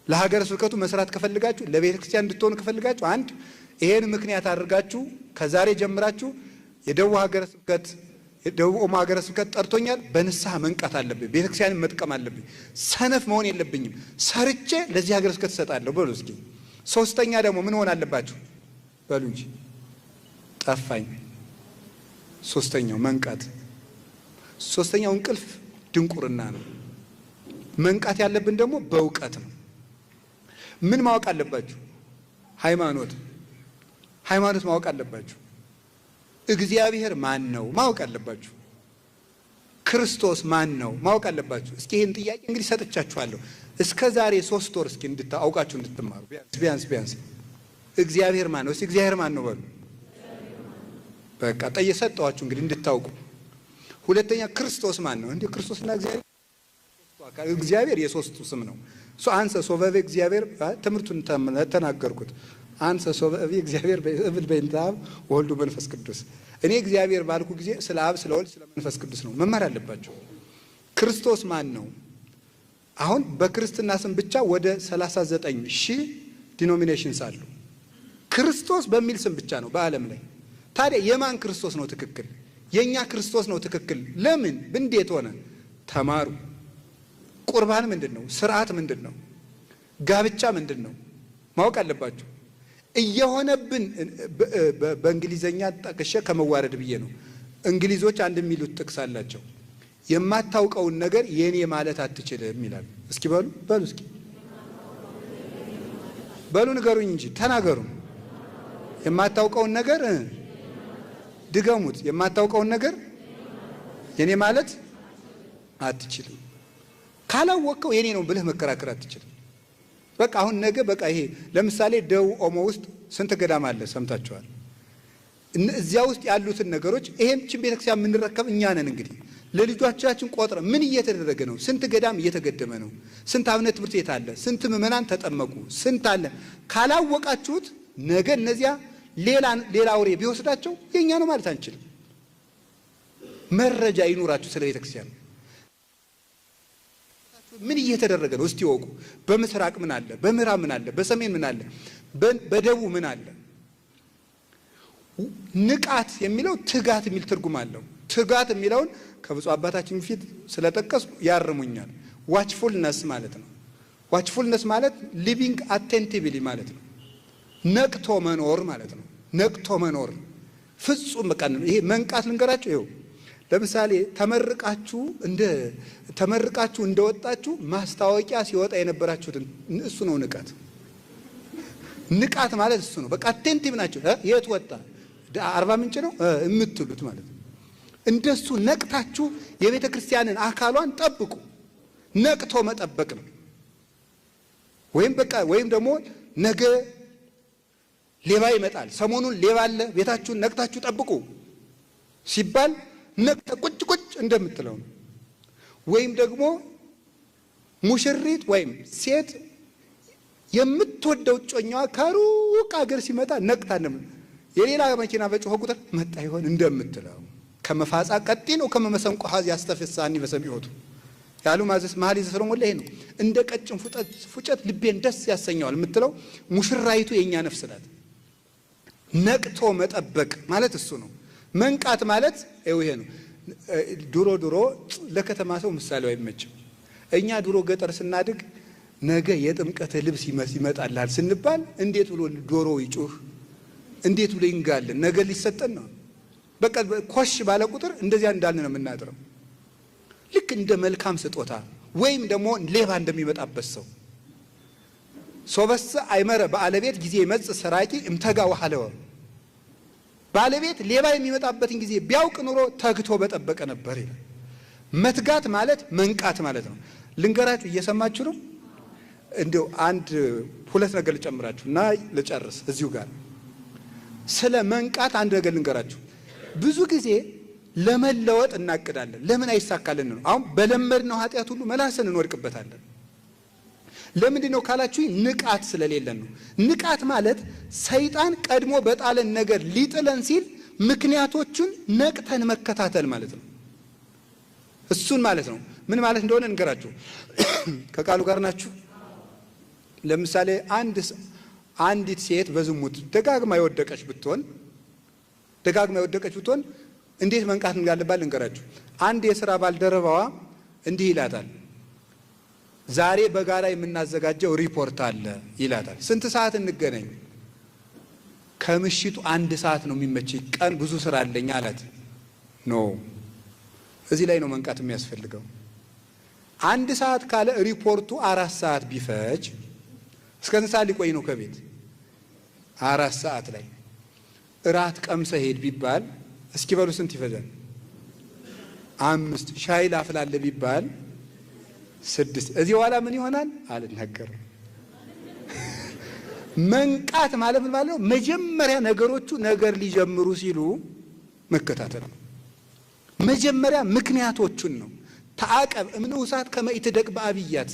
ለሀገረ ስብከቱ መስራት ከፈልጋችሁ፣ ለቤተ ክርስቲያን እንድትሆኑ ከፈልጋችሁ፣ አንድ ይሄን ምክንያት አድርጋችሁ ከዛሬ ጀምራችሁ የደቡብ ሀገረ ስብከት የደቡብ ኦሞ ሀገረ ስብከት ጠርቶኛል፣ በንስሐ መንቃት አለብኝ፣ ቤተ ክርስቲያንን መጥቀም አለብኝ፣ ሰነፍ መሆን የለብኝም፣ ሰርቼ ለዚህ ሀገረ ስብከት እሰጣለሁ በሉ እስኪ። ሶስተኛ ደግሞ ምን ሆን አለባችሁ በሉ እንጂ። ጠፋኝ። ሶስተኛው መንቃት። ሶስተኛው እንቅልፍ ድንቁርና ነው። መንቃት ያለብን ደግሞ በእውቀት ነው። ምን ማወቅ አለባችሁ? ሃይማኖት ማወቅ አለባችሁ። እግዚአብሔር ማን ነው ማወቅ አለባችሁ። ክርስቶስ ማን ነው ማወቅ አለባችሁ። እስኪ ይህን ጥያቄ እንግዲህ ሰጥቻችኋለሁ። እስከ ዛሬ 3 ወር እስኪ አውቃችሁ እንድትማሩ ቢያንስ እግዚአብሔር ማን ነው? እስኪ እግዚአብሔር ማን ነው በሉ። በቃ ጠየሰጠዋችሁ እንግዲህ እንድታውቁ። ሁለተኛ ክርስቶስ ማን ነው? እንዴ ክርስቶስና እግዚአብሔር የሶስቱ ስም ነው። አንሰ ሶበቤ እግዚአብሔር ትምህርቱን ተናገርኩት። አንሰ ሶበቤ እግዚአብሔር እብል በእንተ አብ ወወልድ መንፈስ ቅዱስ። እኔ እግዚአብሔር ባልኩ ጊዜ ስለ አብ ስለ ወልድ ስለ መንፈስ ቅዱስ ነው መማር አለባቸው። ክርስቶስ ማን ነው? አሁን በክርስትና ስም ብቻ ወደ 39,000 ዲኖሚኔሽንስ አሉ። ክርስቶስ በሚል ስም ብቻ ነው በዓለም ላይ። ታዲያ የማን ክርስቶስ ነው ትክክል? የኛ ክርስቶስ ነው ትክክል። ለምን? እንዴት ሆነ? ተማሩ። ቁርባን ምንድነው? ስርዓት ምንድነው? ጋብቻ ምንድነው? ማወቅ አለባችሁ። እየሆነብን በእንግሊዘኛ ጠቅሼ ከመዋረድ ብዬ ነው። እንግሊዞች አንድ የሚሉት ጥቅስ አላቸው። የማታውቀውን ነገር የኔ ማለት አትችልም ይላሉ። እስኪ በሉ እስኪ በሉ ንገሩኝ እንጂ ተናገሩ። የማታውቀውን ነገር ድገሙት። የማታውቀውን ነገር የኔ ማለት አትችልም። ካላወቀው የኔ ነው ብለህ መከራከር አትችልም። በቃ አሁን ነገ በቃ ይሄ ለምሳሌ ደቡብ ኦሞ ውስጥ ስንት ገዳም አለ ሰምታችኋል። እዚያ ውስጥ ያሉትን ነገሮች ይሄን ቤተክርስቲያን የምንረከብ እኛ ነን። እንግዲህ ለልጆቻችን ቆጥረ ምን እየተደረገ ነው? ስንት ገዳም እየተገደመ ነው? ስንት አብነት ትምህርት ቤት አለ? ስንት ምዕመናን ተጠመቁ? ስንት አለ? ካላወቃችሁት ነገ እነዚያ ሌላ አውሬ ቢወስዳቸው የኛ ነው ማለት አንችልም። መረጃ ይኑራችሁ ስለ ቤተክርስቲያን ምን እየተደረገ ነው እስቲ ወቁ። በምስራቅ ምን አለ? በምዕራብ ምን አለ? በሰሜን ምን አለ? በደቡብ ምን አለ? ንቃት የሚለው ትጋት የሚል ትርጉም አለው። ትጋት የሚለውን ከብፁዕ አባታችን ፊት ስለጠቀስኩ ያርሙኛል። ዋችፉልነስ ማለት ነው። ዋችፉልነስ ማለት ሊቪንግ አቴንቲቭሊ ማለት ነው። ነቅቶ መኖር ማለት ነው። ነቅቶ መኖር ፍጹም በቃ ይሄ መንቃት ልንገራችሁ። ይኸው ለምሳሌ ተመርቃችሁ እንደወጣችሁ ማስታወቂያ ሲወጣ የነበራችሁትን እሱ ነው ንቃት። ንቃት ማለት እሱ ነው። በቃ አቴንቲቭ ናቸው። የት ወጣ? 40 ምንጭ ነው የምትሉት ማለት ነው። እንደሱ ነቅታችሁ የቤተ ክርስቲያንን አካሏን ጠብቁ። ነቅቶ መጠበቅ ነው። ወይም ደግሞ ነገ ሌባ ይመጣል፣ ሰሞኑን ሌባ አለ፣ ቤታችሁን ነቅታችሁ ጠብቁ ሲባል ነቅተ ቁጭ ቁጭ እንደምትለው ነው። ወይም ደግሞ ሙሽሪት ወይም ሴት የምትወደው እጮኛዋ ከሩቅ አገር ሲመጣ ነቅታ የሌላ መኪና በጮኸ ቁጥር መጣ ይሆን እንደምትለው ከመፋጻ ቀጢ ነው ከመመሰንቆ ሀዝ ያስተፈሳኒ በሰሚዖቱ ያሉ ማዘስ መኃልየ ሰሎሞን ላይ ነው። እንደ ቀጭን ፉጨት ልቤን ደስ ያሰኘዋል የምትለው ሙሽራይቱ የኛ ነፍስ ናት። ነቅቶ መጠበቅ ማለት እሱ ነው። መንቃት ማለት ይሄ ነው። ድሮ ለከተማ ሰው ምሳሌው አይመችም። እኛ ድሮ ገጠር ስናድግ ነገ የጥምቀት ልብስ ይመጣልሃል ስንባል እንዴት ብሎ ዶሮ ይጮህ፣ እንዴት ብሎ ይንጋልን፣ ነገ ሊሰጠን ነው። በቃ ኮሽ ባለ ቁጥር እንደዚያ እንዳልን ነው የምናድረው። ልክ እንደ መልካም ስጦታ ወይም ደግሞ ሌባ እንደሚመጣበት ሰው ሶበሰ አይመረ ባለቤት ጊዜ ይመጽ ሰራቂ እምተጋ ወሐለወ ባለቤት ሌባ የሚመጣበትን ጊዜ ቢያውቅ ኑሮ ተግቶ በጠበቀ ነበር ይላል። መትጋት ማለት መንቃት ማለት ነው። ልንገራችሁ፣ እየሰማችሁ ነው? እንደው አንድ ሁለት ነገር ልጨምራችሁ እና ልጨርስ እዚሁ ጋር። ስለ መንቃት አንድ ነገር ልንገራችሁ። ብዙ ጊዜ ለመለወጥ እናቅዳለን፣ ለምን አይሳካልን ነው። አሁን በለመድነው ኃጢአት ሁሉ መላሰን እንወድቅበታለን። ለምንድን ነው ካላችሁ ንቃት ስለሌለን ነው። ንቃት ማለት ሰይጣን ቀድሞ በጣለን ነገር ሊጥለን ሲል ምክንያቶቹን ነቅተን መከታተል ማለት ነው። እሱን ማለት ነው። ምን ማለት እንደሆነ እንገራችሁ። ከቃሉ ጋር ናችሁ? ለምሳሌ አንዲት ሴት በዝሙት ደጋግማ የወደቀች ብትሆን እንዴት መንቃት እንዳለባት ልንገራችሁ። አንድ የሥራ ባልደረባዋ እንዲህ ይላታል፣ ዛሬ በጋራ የምናዘጋጀው ሪፖርት አለ ይላታል። ስንት ሰዓት እንገናኝ? ከምሽቱ 1 ሰዓት ነው የሚመችኝ፣ ቀን ብዙ ስራ አለኝ አላት። ኖ እዚህ ላይ ነው መንቃት የሚያስፈልገው። 1 ሰዓት ካለ ሪፖርቱ 4 ሰዓት ቢፈጅ እስከ ስንት ሰዓት ሊቆይ ነው ከቤት? 4 ሰዓት ላይ እራት ቀምሰ ሄድ ቢባል እስኪ በሉ ስንት ይፈጃል? 5 ሻይ ላፍላለ ቢባል 6 እዚህ በኋላ ምን ይሆናል? አልናገርም። መንቃት ማለት ምን ማለት ነው? መጀመሪያ ነገሮቹ ነገር ሊጀምሩ ሲሉ መከታተል ነው። መጀመሪያ ምክንያቶቹን ነው። ተዓቀብ እምንውሳት ከመ ኢትደቅ በአብያት፣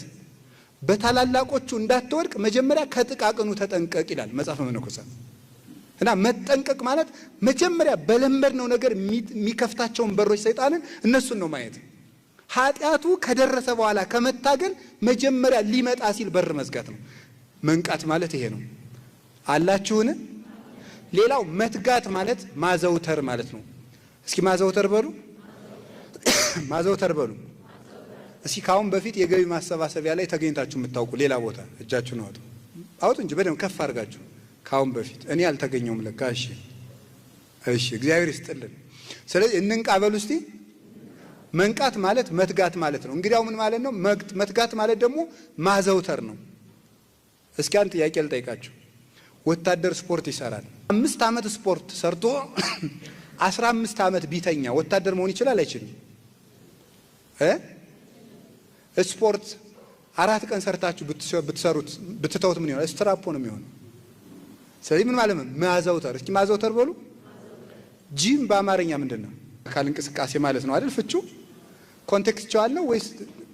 በታላላቆቹ እንዳትወድቅ መጀመሪያ ከጥቃቅኑ ተጠንቀቅ ይላል መጽሐፈ መነኮሳት። እና መጠንቀቅ ማለት መጀመሪያ በለመድነው ነገር የሚከፍታቸውን በሮች ሰይጣንን እነሱን ነው ማየት። ኃጢአቱ ከደረሰ በኋላ ከመታገል መጀመሪያ ሊመጣ ሲል በር መዝጋት ነው። መንቃት ማለት ይሄ ነው። አላችሁን? ሌላው መትጋት ማለት ማዘውተር ማለት ነው። እስኪ ማዘውተር በሉ፣ ማዘውተር በሉ። እስኪ ካሁን በፊት የገቢ ማሰባሰቢያ ላይ ተገኝታችሁ የምታውቁ ሌላ ቦታ እጃችሁን አውጡ እንጂ በደንብ ከፍ አድርጋችሁ። ካሁን በፊት እኔ አልተገኘውም ለካ። እሺ እግዚአብሔር ይስጥልን። ስለዚህ እንንቃ በሉ እስቲ። መንቃት ማለት መትጋት ማለት ነው። እንግዲያው ምን ማለት ነው? መትጋት ማለት ደግሞ ማዘውተር ነው። እስኪ አንድ ጥያቄ ልጠይቃችሁ። ወታደር ስፖርት ይሰራል። 5 ዓመት ስፖርት ሰርቶ 15 ዓመት ቢተኛ ወታደር መሆን ይችላል አይችልም? ስፖርት 4 ቀን ሰርታችሁ ብትሰሩት ብትተውት ምን ይሆናል? ስትራፖ ነው የሚሆነው። ስለዚህ ምን ማለት ነው? ማዘውተር። እስኪ ማዘውተር በሉ። ጂም በአማርኛ ምንድን ነው? አካል እንቅስቃሴ ማለት ነው አይደል? ፍቹ ኮንቴክስቹዋል ነው ወይስ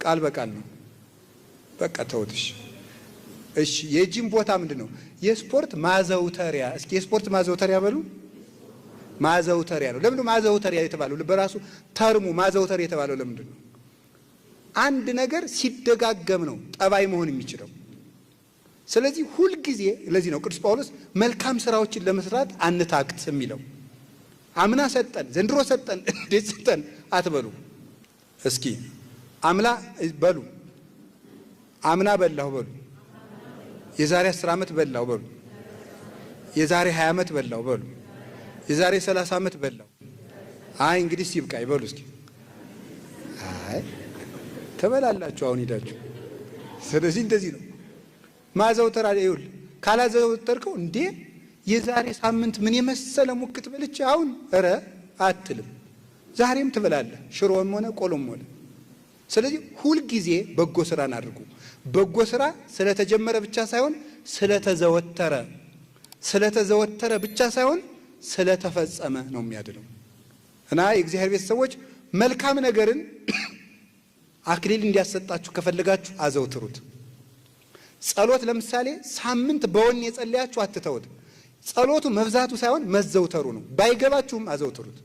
ቃል በቃል ነው? በቃ ተውትሽ። እሺ የጂም ቦታ ምንድን ነው? የስፖርት ማዘውተሪያ። እስኪ የስፖርት ማዘውተሪያ በሉ። ማዘውተሪያ ነው። ለምንድን ነው ማዘውተሪያ የተባለው? በራሱ ተርሙ ማዘውተር የተባለው ለምንድን ነው? አንድ ነገር ሲደጋገም ነው ጠባይ መሆን የሚችለው። ስለዚህ ሁልጊዜ ለዚህ ነው ቅዱስ ጳውሎስ መልካም ስራዎችን ለመስራት አንታክት የሚለው። አምና ሰጠን ዘንድሮ ሰጠን እንዴት ሰጠን አትበሉ። እስኪ አምና በሉ፣ አምና በላሁ በሉ፣ የዛሬ 10 ዓመት በላሁ በሉ፣ የዛሬ 20 ዓመት በላሁ በሉ፣ የዛሬ 30 ዓመት በላሁ። አይ እንግዲህ ሲብቃይ በሉ እስኪ። አይ ተበላላችሁ አሁን ሄዳችሁ። ስለዚህ እንደዚህ ነው ማዘውተር አይውል። ካላዘውተርከው እንዴ የዛሬ ሳምንት ምን የመሰለ ሙክት በልቼ አሁን እረ አትልም። ዛሬም ትበላለህ ሽሮም ሆነ ቆሎም ሆነ። ስለዚህ ሁል ጊዜ በጎ ስራን አድርጉ። በጎ ስራ ስለተጀመረ ብቻ ሳይሆን ስለተዘወተረ ስለተዘወተረ ብቻ ሳይሆን ስለተፈጸመ ነው የሚያድነው። እና የእግዚአብሔር ቤተሰቦች መልካም ነገርን አክሊል እንዲያሰጣችሁ ከፈለጋችሁ አዘውትሩት። ጸሎት ለምሳሌ ሳምንት በወኔ የጸለያችሁ አትተውት። ጸሎቱ መብዛቱ ሳይሆን መዘውተሩ ነው። ባይገባችሁም አዘውትሩት።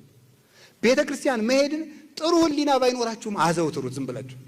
ቤተ ክርስቲያን መሄድን ጥሩ ሕሊና ባይኖራችሁም አዘውትሩት ዝም ብላችሁ